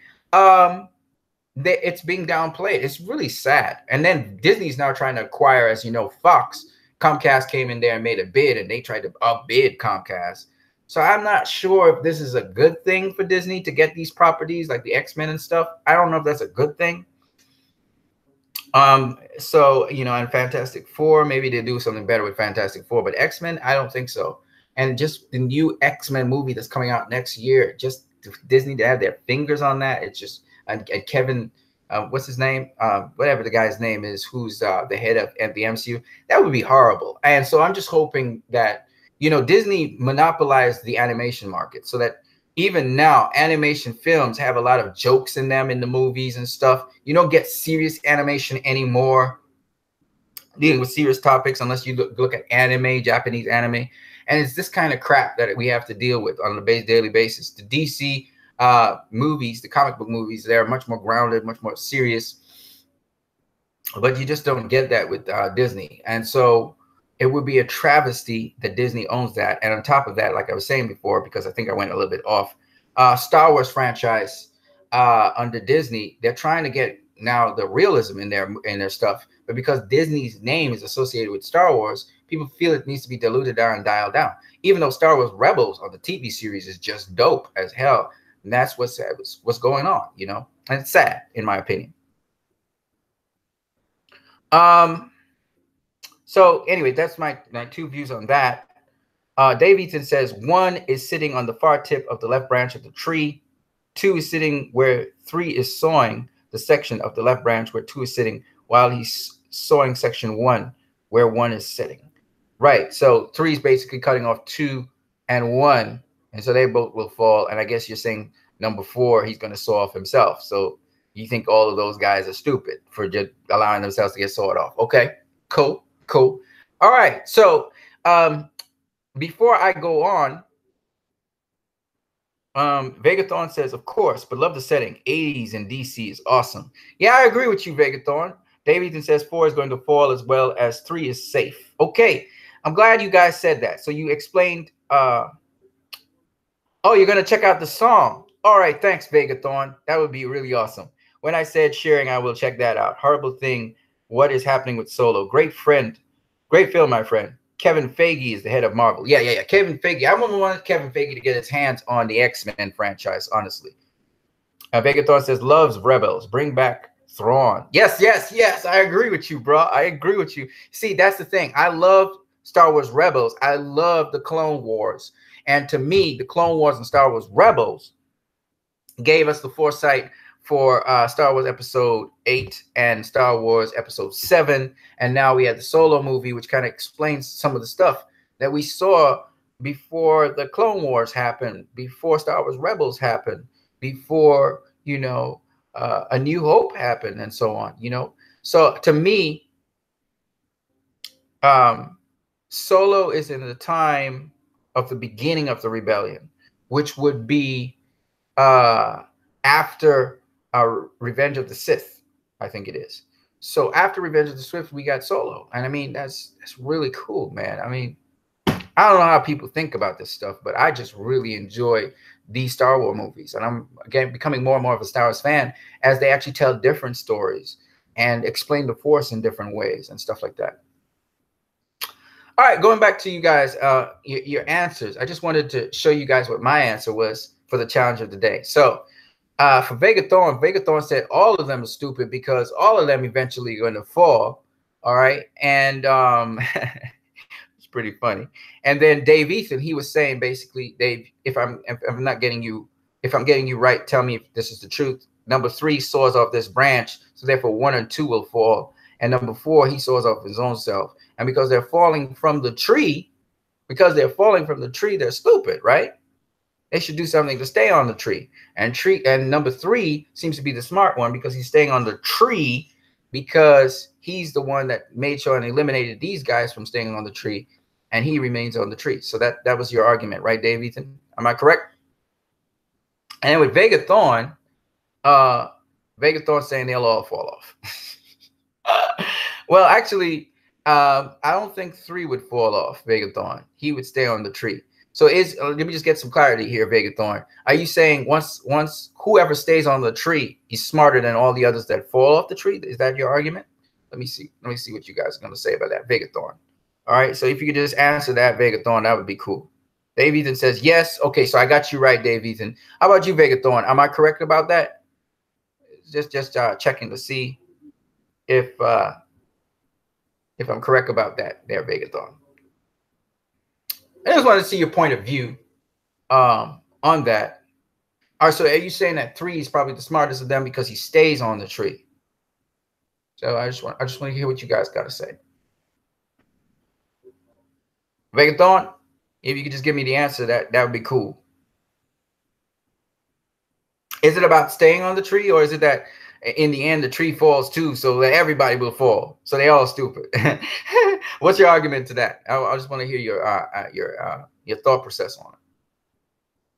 It's being downplayed. It's really sad. And then Disney's now trying to acquire, as you know, Fox. Comcast came in there and made a bid, and they tried to outbid Comcast. So I'm not sure if this is a good thing for Disney to get these properties like the X-Men and stuff. I don't know if that's a good thing. So, you know, and Fantastic Four, maybe they do something better with Fantastic Four, but X-Men, I don't think so. And just the new X-Men movie that's coming out next year, just Disney to have their fingers on that. It's just, and Kevin, what's his name? Whatever the guy's name is, who's the head of the MCU, that would be horrible. And so I'm just hoping that, you know, Disney monopolized the animation market so that even now animation films have a lot of jokes in them in the movies and stuff. You don't get serious animation anymore, dealing with serious topics, unless you look at anime, Japanese anime. And it's this kind of crap that we have to deal with on a daily basis. The DC movies, the comic book movies, they're much more grounded, much more serious. But you just don't get that with Disney. And so it would be a travesty that Disney owns that. And on top of that, like I was saying before, because I think I went a little bit off, Star Wars franchise, under Disney, they're trying to get now the realism in their stuff, but because Disney's name is associated with Star Wars, people feel it needs to be diluted down and dialed down. Even though Star Wars Rebels on the TV series is just dope as hell, and that's what's going on, you know, and it's sad in my opinion. So anyway, that's my two views on that. Dave Eaton says 1 is sitting on the far tip of the left branch of the tree. 2 is sitting where 3 is sawing the section of the left branch where 2 is sitting, while he's sawing section 1 where 1 is sitting. Right. So 3 is basically cutting off 2 and 1, and so they both will fall. And I guess you're saying number 4, he's going to saw off himself. So you think all of those guys are stupid for just allowing themselves to get sawed off. Okay. Cool. All right. So before I go on, Vegathorn says, of course, but love the setting. 80s in DC is awesome. Yeah, I agree with you, Vegathorn. David says 4 is going to fall as well as 3 is safe. Okay, I'm glad you guys said that. So you explained. Oh, you're going to check out the song. All right, thanks, Vegathorn. That would be really awesome. When I said sharing, I will check that out. Horrible Thing, What is Happening with Solo? Great friend. Great film, my friend. Kevin Feige is the head of Marvel. Yeah. Kevin Feige. I want Kevin Feige to get his hands on the X-Men franchise, honestly. Vegathorn says, loves Rebels. Bring back Thrawn. Yes. I agree with you, bro. I agree with you. See, that's the thing. I love Star Wars Rebels. I love the Clone Wars. And to me, the Clone Wars and Star Wars Rebels gave us the foresight for Star Wars Episode 8 and Star Wars Episode 7. And now we had the Solo movie, which kind of explains some of the stuff that we saw before the Clone Wars happened, before Star Wars Rebels happened, before, you know, A New Hope happened, and so on, you know. So to me, Solo is in the time of the beginning of the rebellion, which would be after Revenge of the Sith, I think it is. So after Revenge of the Sith, we got Solo, and I mean that's really cool, man. I mean, I don't know how people think about this stuff, but I just really enjoy these Star Wars movies, and I'm again becoming more and more of a Star Wars fan as they actually tell different stories and explain the Force in different ways and stuff like that. All right, going back to you guys, your answers. I just wanted to show you guys what my answer was for the challenge of the day. So for Vegathorn said all of them are stupid because all of them eventually are going to fall. All right, and it's pretty funny. And then Dave Ethan, he was saying basically, Dave, if I'm getting you right, tell me if this is the truth. Number 3 saws off this branch, so therefore 1 and 2 will fall. And number 4, he saws off his own self. And because they're falling from the tree, they're stupid, right? They should do something to stay on the tree. And number 3 seems to be the smart one because he's staying on the tree because he's the one that made sure and eliminated these guys from staying on the tree, and he remains on the tree. So that was your argument, right, Dave Ethan? Am I correct? And with Vegathorn, saying they'll all fall off. Well, actually, I don't think 3 would fall off, Vegathorn. He would stay on the tree. So let me just get some clarity here, Vegathorn. Are you saying once whoever stays on the tree is smarter than all the others that fall off the tree? Is that your argument? Let me see what you guys are going to say about that, Vegathorn. All right, so if you could just answer that, Vegathorn, that would be cool. Dave Ethan says yes. Okay, so I got you right, Dave Ethan. How about you, Vegathorn? Am I correct about that? Just checking to see if I'm correct about that there, Vegathorn. I just want to see your point of view on that. All right, so are you saying that 3 is probably the smartest of them because he stays on the tree? So I just want to hear what you guys got to say. Vegathorn, if you could just give me the answer, that would be cool. Is it about staying on the tree, or is it that in the end the tree falls too, so that everybody will fall, so they all stupid? What's your argument to that? I just want to hear your thought process on it.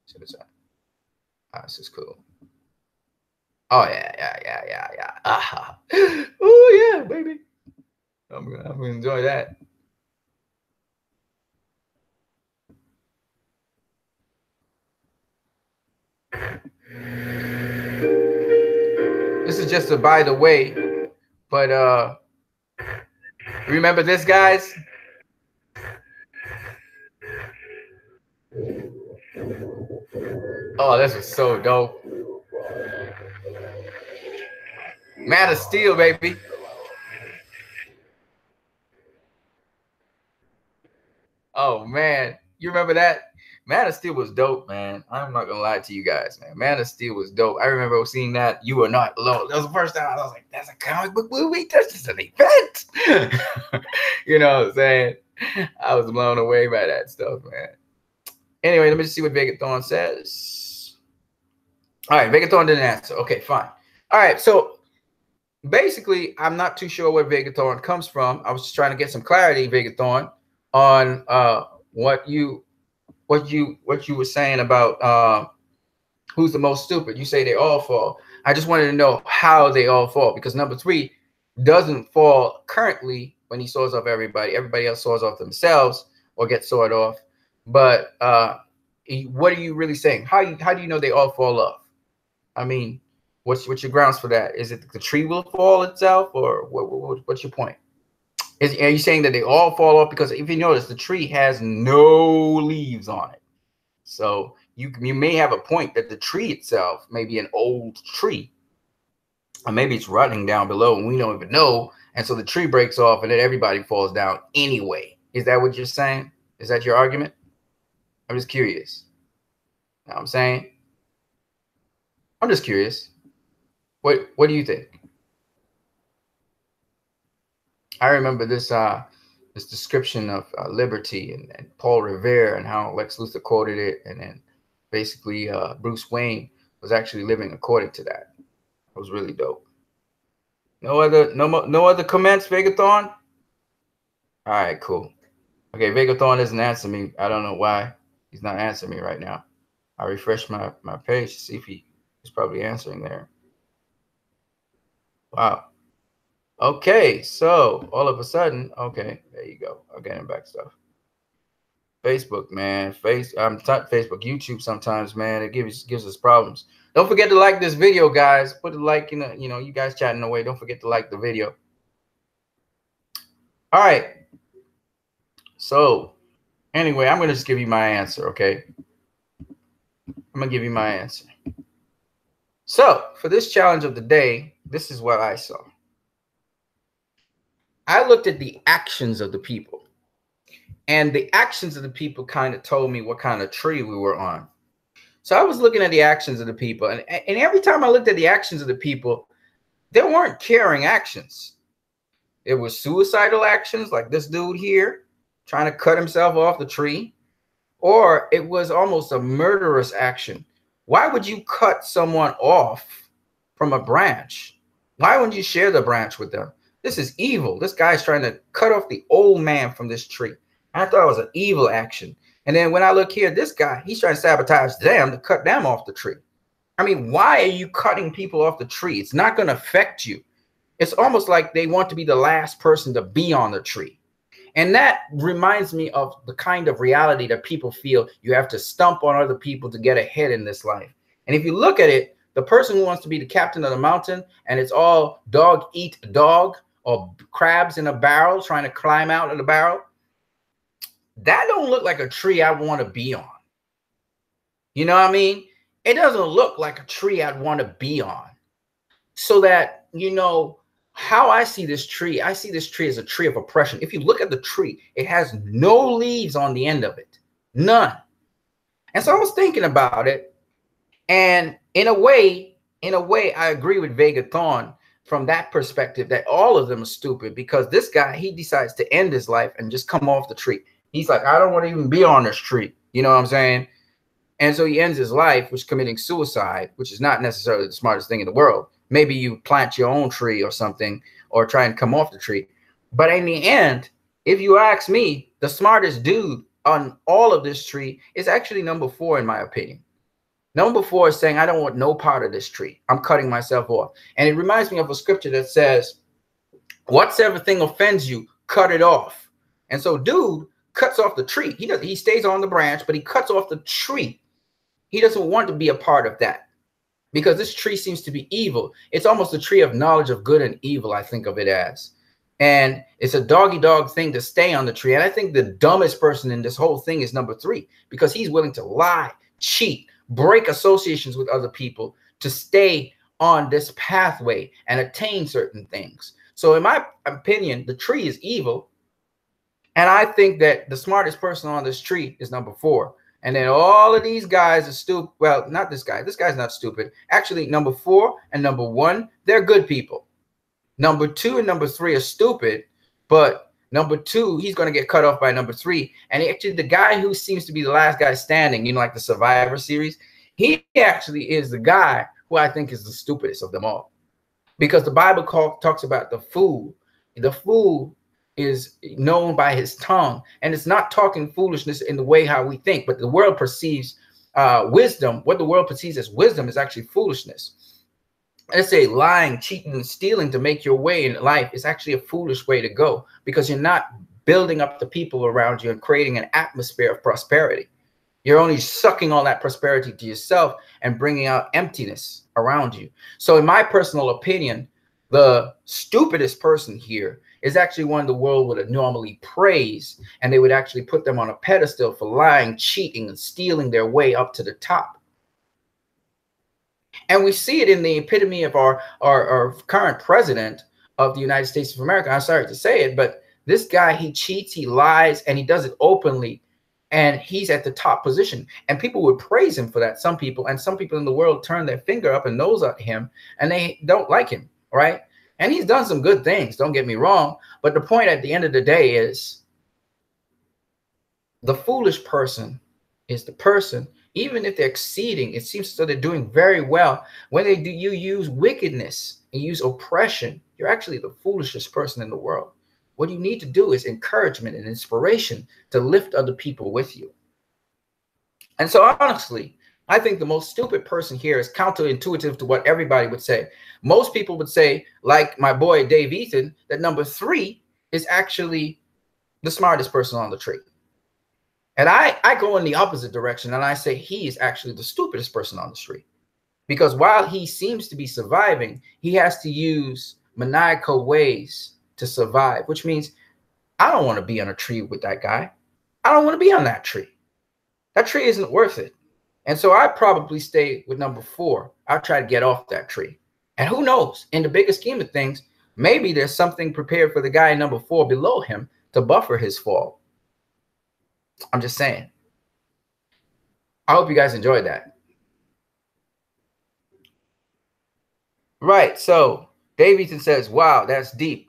So this is cool. Oh yeah. Oh yeah, baby. I'm gonna enjoy that. just a by the way, but remember this, guys? Oh, this was so dope. Man of Steel, baby. Oh man, you remember that? Man of Steel was dope, man. I'm not gonna lie to you guys, man. Man of Steel was dope. I remember seeing that. You Are Not Alone. That was the first time I was like, "That's a comic book movie. That's just an event." You know what I'm saying? I was blown away by that stuff, man. Anyway, let me just see what Vegathorn says. All right, Vegathorn didn't answer. Okay, fine. All right, so basically, I'm not too sure where Vegathorn comes from. I was just trying to get some clarity, Vegathorn, on what you were saying about who's the most stupid. You say they all fall. I just wanted to know how they all fall, because number 3 doesn't fall currently when he saws off everybody. Everybody else saws off themselves or get sawed off. But what are you really saying? How do you know they all fall off? I mean, what's your grounds for that? Is it the tree will fall itself, or what's your point? Are you saying that they all fall off? Because if you notice, the tree has no leaves on it. So you may have a point that the tree itself may be an old tree. Or maybe it's rotting down below and we don't even know. And so the tree breaks off and then everybody falls down anyway. Is that what you're saying? Is that your argument? I'm just curious. You know what I'm saying? I'm just curious. What do you think? I remember this this description of liberty and Paul Revere and how Lex Luthor quoted it, and then basically Bruce Wayne was actually living according to that. It was really dope. No other comments, Vegathorn? All right, cool. Okay, Vegathorn doesn't answer me. I don't know why he's not answering me right now. I refreshed my page to see if he's probably answering there. Wow. Okay, so all of a sudden, okay, there you go. I'm getting back stuff. Facebook, man, Facebook, YouTube. Sometimes, man, it gives us problems. Don't forget to like this video, guys. Put a like in the, you guys chatting away. Don't forget to like the video. All right. So, anyway, I'm gonna just give you my answer, okay? I'm gonna give you my answer. So, for this challenge of the day, this is what I saw. I looked at the actions of the people, and the actions of the people kind of told me what kind of tree we were on. So I was looking at the actions of the people, and every time I looked at the actions of the people, there weren't caring actions. There were suicidal actions, like this dude here trying to cut himself off the tree, or it was almost a murderous action. Why would you cut someone off from a branch? Why wouldn't you share the branch with them? This is evil. This guy's trying to cut off the old man from this tree. I thought it was an evil action. And then when I look here, this guy, he's trying to sabotage them to cut them off the tree. I mean, why are you cutting people off the tree? It's not going to affect you. It's almost like they want to be the last person to be on the tree. And that reminds me of the kind of reality that people feel you have to stomp on other people to get ahead in this life. And if you look at it, the person who wants to be the captain of the mountain and it's all dog eat dog, or crabs in a barrel trying to climb out of the barrel, that don't look like a tree I want to be on. You know what I mean? It doesn't look like a tree I'd want to be on. So that, how I see this tree as a tree of oppression. If you look at the tree, it has no leaves on the end of it. None. And so I was thinking about it. And in a way, I agree with Vegathorn from that perspective, that all of them are stupid, because this guy, he decides to end his life and just come off the tree. He's like, I don't want to even be on this tree. You know what I'm saying? And so he ends his life, which committing suicide, which is not necessarily the smartest thing in the world. Maybe you plant your own tree or something, or try and come off the tree. But in the end, if you ask me, the smartest dude on all of this tree is actually number 4, in my opinion. Number 4 is saying, I don't want no part of this tree. I'm cutting myself off. And it reminds me of a scripture that says, whatsoever thing offends you, cut it off. And so dude cuts off the tree. He stays on the branch, but he cuts off the tree. He doesn't want to be a part of that. because this tree seems to be evil. It's almost a tree of knowledge of good and evil, I think of it as. And it's a dog thing to stay on the tree. And I think the dumbest person in this whole thing is number 3, because he's willing to lie, cheat, break associations with other people to stay on this pathway and attain certain things. So in my opinion, the tree is evil. And I think that the smartest person on this tree is number 4. And then all of these guys are stupid. Well, not this guy. This guy's not stupid. Actually, number 4 and number 1, they're good people. Number 2 and number 3 are stupid, but number 2, he's going to get cut off by number 3. And actually, the guy who seems to be the last guy standing, you know, like the Survivor series, he actually is the guy who I think is the stupidest of them all. Because the Bible talks about the fool. The fool is known by his tongue, and it's not talking foolishness in the way how we think, but the world perceives wisdom. What the world perceives as wisdom is actually foolishness. Let's say lying, cheating, and stealing to make your way in life is actually a foolish way to go, because you're not building up the people around you and creating an atmosphere of prosperity. You're only sucking all that prosperity to yourself and bringing out emptiness around you. So in my personal opinion, the stupidest person here is actually one the world would normally praise, and they would actually put them on a pedestal for lying, cheating, and stealing their way up to the top. And we see it in the epitome of our current president of the United States of America. I'm sorry to say it, but this guy, he cheats, he lies, and he does it openly. And he's at the top position. And people would praise him for that, some people. And some people in the world turn their finger up and nose at him, and they don't like him, right? And he's done some good things, don't get me wrong. But the point at the end of the day is the foolish person is the person, even if they're exceeding, it seems so they're doing very well. When they do, you use wickedness and use oppression, you're actually the foolishest person in the world. What you need to do is encouragement and inspiration to lift other people with you. And so honestly, I think the most stupid person here is counterintuitive to what everybody would say. Most people would say, like my boy Dave Ethan, that number 3 is actually the smartest person on the tree. And I go in the opposite direction, and I say he is actually the stupidest person on the tree. Because while he seems to be surviving, he has to use maniacal ways to survive, which means I don't want to be on a tree with that guy. I don't want to be on that tree. That tree isn't worth it. And so I probably stay with number 4. I'll try to get off that tree. And who knows, in the bigger scheme of things, maybe there's something prepared for the guy in number 4 below him to buffer his fall. I'm just saying. I hope you guys enjoyed that. Right. So Dave Ethan says, wow, that's deep.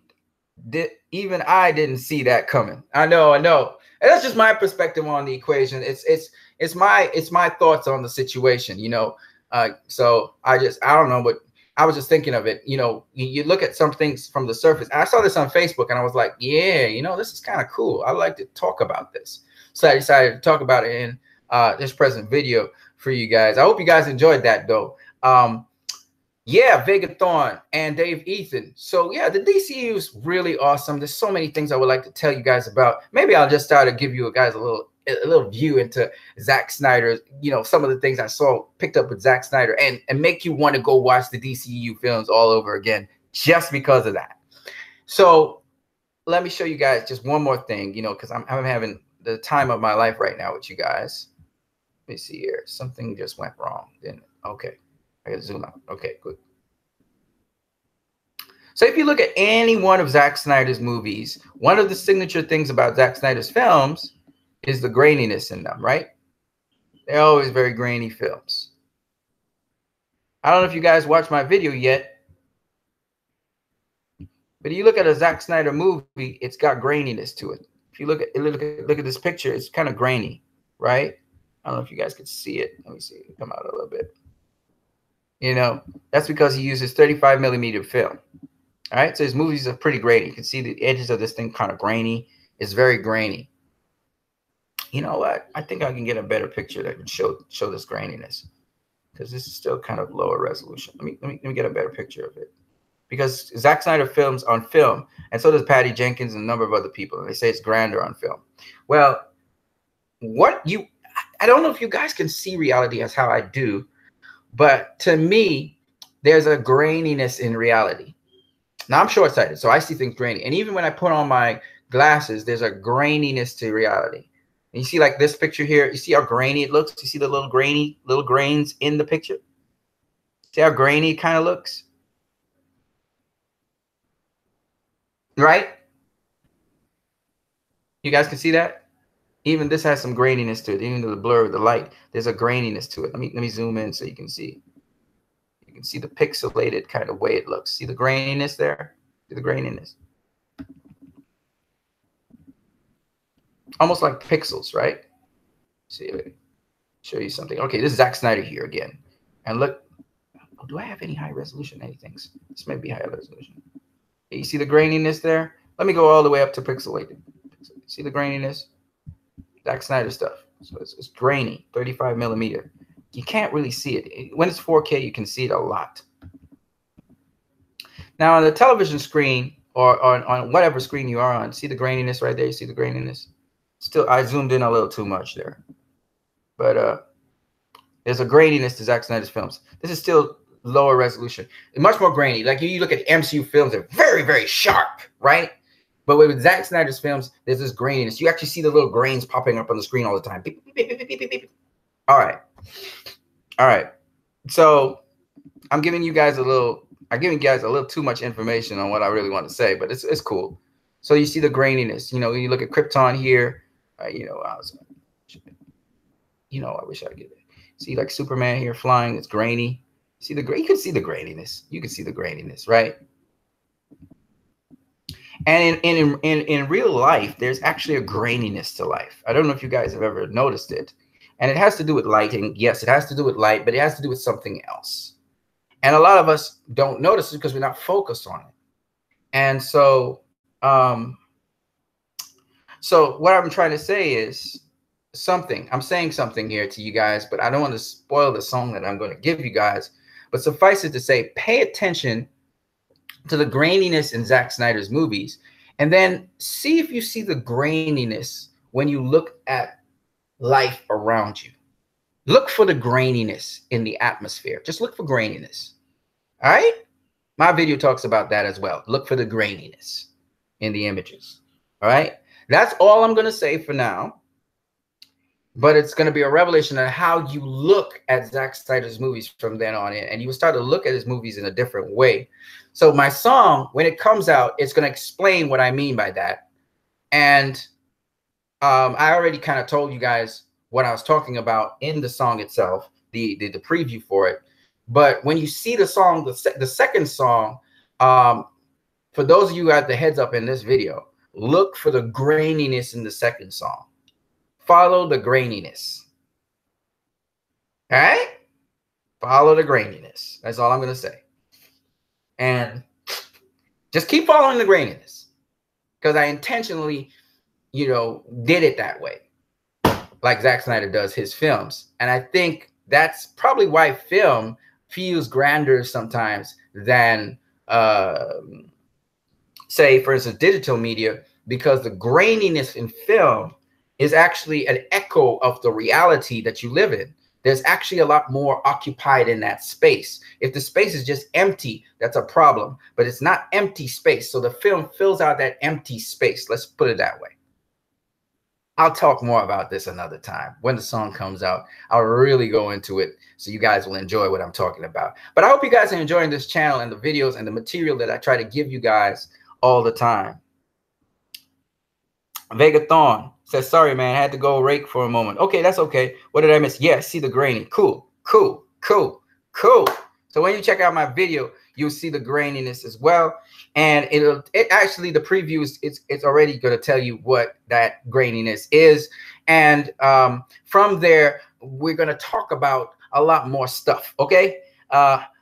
Even I didn't see that coming. I know. And that's just my perspective on the equation. It's my thoughts on the situation, you know. So I don't know, but I was just thinking of it. You know, you look at some things from the surface. I saw this on Facebook, and I was like, yeah, you know, this is kind of cool. I like to talk about this. So I decided to talk about it in this present video for you guys. I hope you guys enjoyed that, though. Yeah, Vega Thorn and Dave Ethan. So yeah, the DCU is really awesome. There's so many things I would like to tell you guys about. Maybe I'll just start to give you guys a little view into Zack Snyder, you know, some of the things I picked up with Zack Snyder, and make you want to go watch the DCU films all over again just because of that. So let me show you guys just one more thing, you know, because I'm having the time of my life right now with you guys. Let me see here. Something just went wrong, didn't it? Okay. I gotta zoom out. Okay, good. So if you look at any one of Zack Snyder's movies, one of the signature things about Zack Snyder's films is the graininess in them, right? They're always very grainy films. I don't know if you guys watched my video yet, but you look at a Zack Snyder movie, it's got graininess to it. If you look at this picture, it's kind of grainy, right? I don't know if you guys could see it. Let me see it come out a little bit. You know, that's because he uses 35mm film. All right, so his movies are pretty grainy. You can see the edges of this thing kind of grainy. It's very grainy. You know what? I think I can get a better picture that can show this graininess, because this is still kind of lower resolution. Let me get a better picture of it, because Zack Snyder films on film, and so does Patty Jenkins and a number of other people, and they say it's grander on film. Well, I don't know if you guys can see reality as how I do. But to me, there's a graininess in reality. Now I'm short-sighted, so I see things grainy. And even when I put on my glasses, there's a graininess to reality. And you see like this picture here, you see how grainy it looks? You see the little grains in the picture? See how grainy it kind of looks? Right? You guys can see that? Even this has some graininess to it. Even the blur of the light, there's a graininess to it. Let me zoom in so you can see. You can see the pixelated kind of way it looks. See the graininess there? See the graininess? Almost like pixels, right? See, show you something. Okay, this is Zack Snyder here again. And look, oh, do I have any high resolution? Anything? This may be high resolution. You see the graininess there? Let me go all the way up to pixelated. See the graininess? Zack Snyder stuff. So it's grainy, 35 millimeter. You can't really see it. When it's 4K, you can see it a lot. Now on the television screen or on whatever screen you are on, see the graininess right there? You see the graininess? Still, I zoomed in a little too much there. But there's a graininess to Zack Snyder's films. This is still lower resolution. It's much more grainy. Like you look at MCU films, they're very, very sharp, right? But with Zack Snyder's films, there's this graininess. You actually see the little grains popping up on the screen all the time. Beep, beep, beep, beep, beep, beep, beep. All right. All right. So I'm giving you guys a little too much information on what I really want to say, but it's cool. So you see the graininess. You know, you look at Krypton here. I wish I could get it. See, like Superman here flying, it's grainy. See you can see the graininess. You can see the graininess, right? And in real life, there's actually a graininess to life. I don't know if you guys have ever noticed it. And it has to do with lighting. Yes, it has to do with light, but it has to do with something else. And a lot of us don't notice it because we're not focused on it. And so what I'm trying to say is something. I'm saying something here to you guys, but I don't want to spoil the song that I'm going to give you guys. But suffice it to say, pay attention to the graininess in Zack Snyder's movies, and then see if you see the graininess when you look at life around you. Look for the graininess in the atmosphere. Just look for graininess. All right? My video talks about that as well. Look for the graininess in the images. All right? That's all I'm going to say for now. But it's going to be a revelation of how you look at Zack Snyder's movies from then on in. And you will start to look at his movies in a different way. So my song, when it comes out, it's going to explain what I mean by that. And I already kind of told you guys what I was talking about in the song itself, the preview for it. But when you see the song, the second song, for those of you who have the heads up in this video, look for the graininess in the second song. Follow the graininess. All right? Follow the graininess. That's all I'm going to say. And just keep following the graininess. Because I intentionally, did it that way. Like Zack Snyder does his films. And I think that's probably why film feels grander sometimes than, say, for instance, digital media. Because the graininess in film is actually an echo of the reality that you live in. There's actually a lot more occupied in that space. If the space is just empty, that's a problem, but it's not empty space. So the film fills out that empty space. Let's put it that way. I'll talk more about this another time. When the song comes out, I'll really go into it so you guys will enjoy what I'm talking about. But I hope you guys are enjoying this channel and the videos and the material that I try to give you guys all the time. Vega Thorn says, sorry, man, I had to go rake for a moment. Okay, that's okay. What did I miss? Yeah, see the grainy. Cool, cool, cool, cool. So when you check out my video, you'll see the graininess as well. And it actually, the preview is it's already going to tell you what that graininess is. And from there, we're going to talk about a lot more stuff. Okay.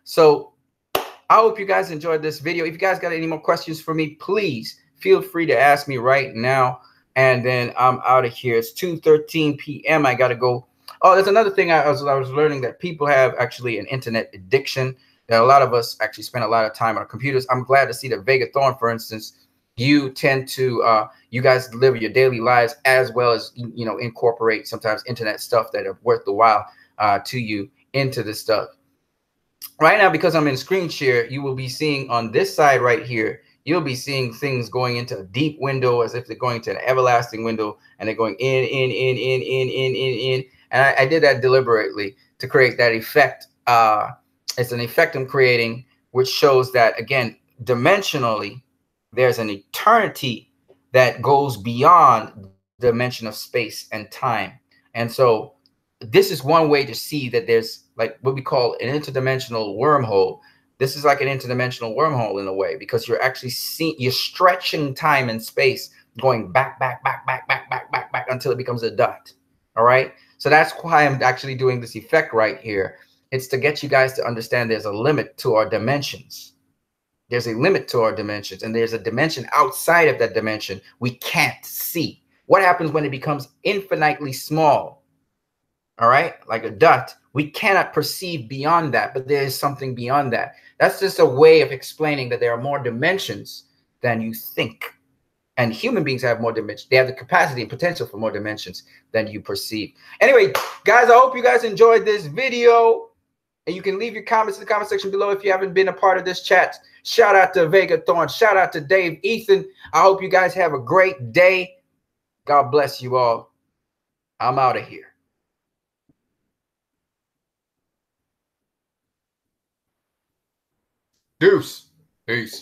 So I hope you guys enjoyed this video. If you guys got any more questions for me, please feel free to ask me right now. And then I'm out of here. It's 2:13 p.m. I got to go. Oh, there's another thing I was learning, that people have actually an internet addiction. That a lot of us actually spend a lot of time on our computers. I'm glad to see that Vega Thorn, for instance, you tend to, you guys live your daily lives as well as, incorporate sometimes internet stuff that are worth the while to you into this stuff. right now, because I'm in screen share, you will be seeing on this side right here, you'll be seeing things going into a deep window as if they're going to an everlasting window, and they're going in. And I did that deliberately to create that effect. It's an effect I'm creating, which shows that, again, dimensionally, there's an eternity that goes beyond the dimension of space and time. And so this is one way to see that there's like what we call an interdimensional wormhole. This is like an interdimensional wormhole in a way, because you're actually seeing, you're stretching time and space, going back until it becomes a dot. All right. So that's why I'm actually doing this effect right here. It's to get you guys to understand there's a limit to our dimensions. There's a limit to our dimensions, and there's a dimension outside of that dimension we can't see. What happens when it becomes infinitely small? All right, like a dot, we cannot perceive beyond that, but there is something beyond that. That's just a way of explaining that there are more dimensions than you think. And human beings have more dimensions. They have the capacity and potential for more dimensions than you perceive. Anyway, guys, I hope you guys enjoyed this video. And you can leave your comments in the comment section below if you haven't been a part of this chat. Shout out to Vega Thorn. Shout out to Dave Ethan. I hope you guys have a great day. God bless you all. I'm out of here. Deuce. Peace.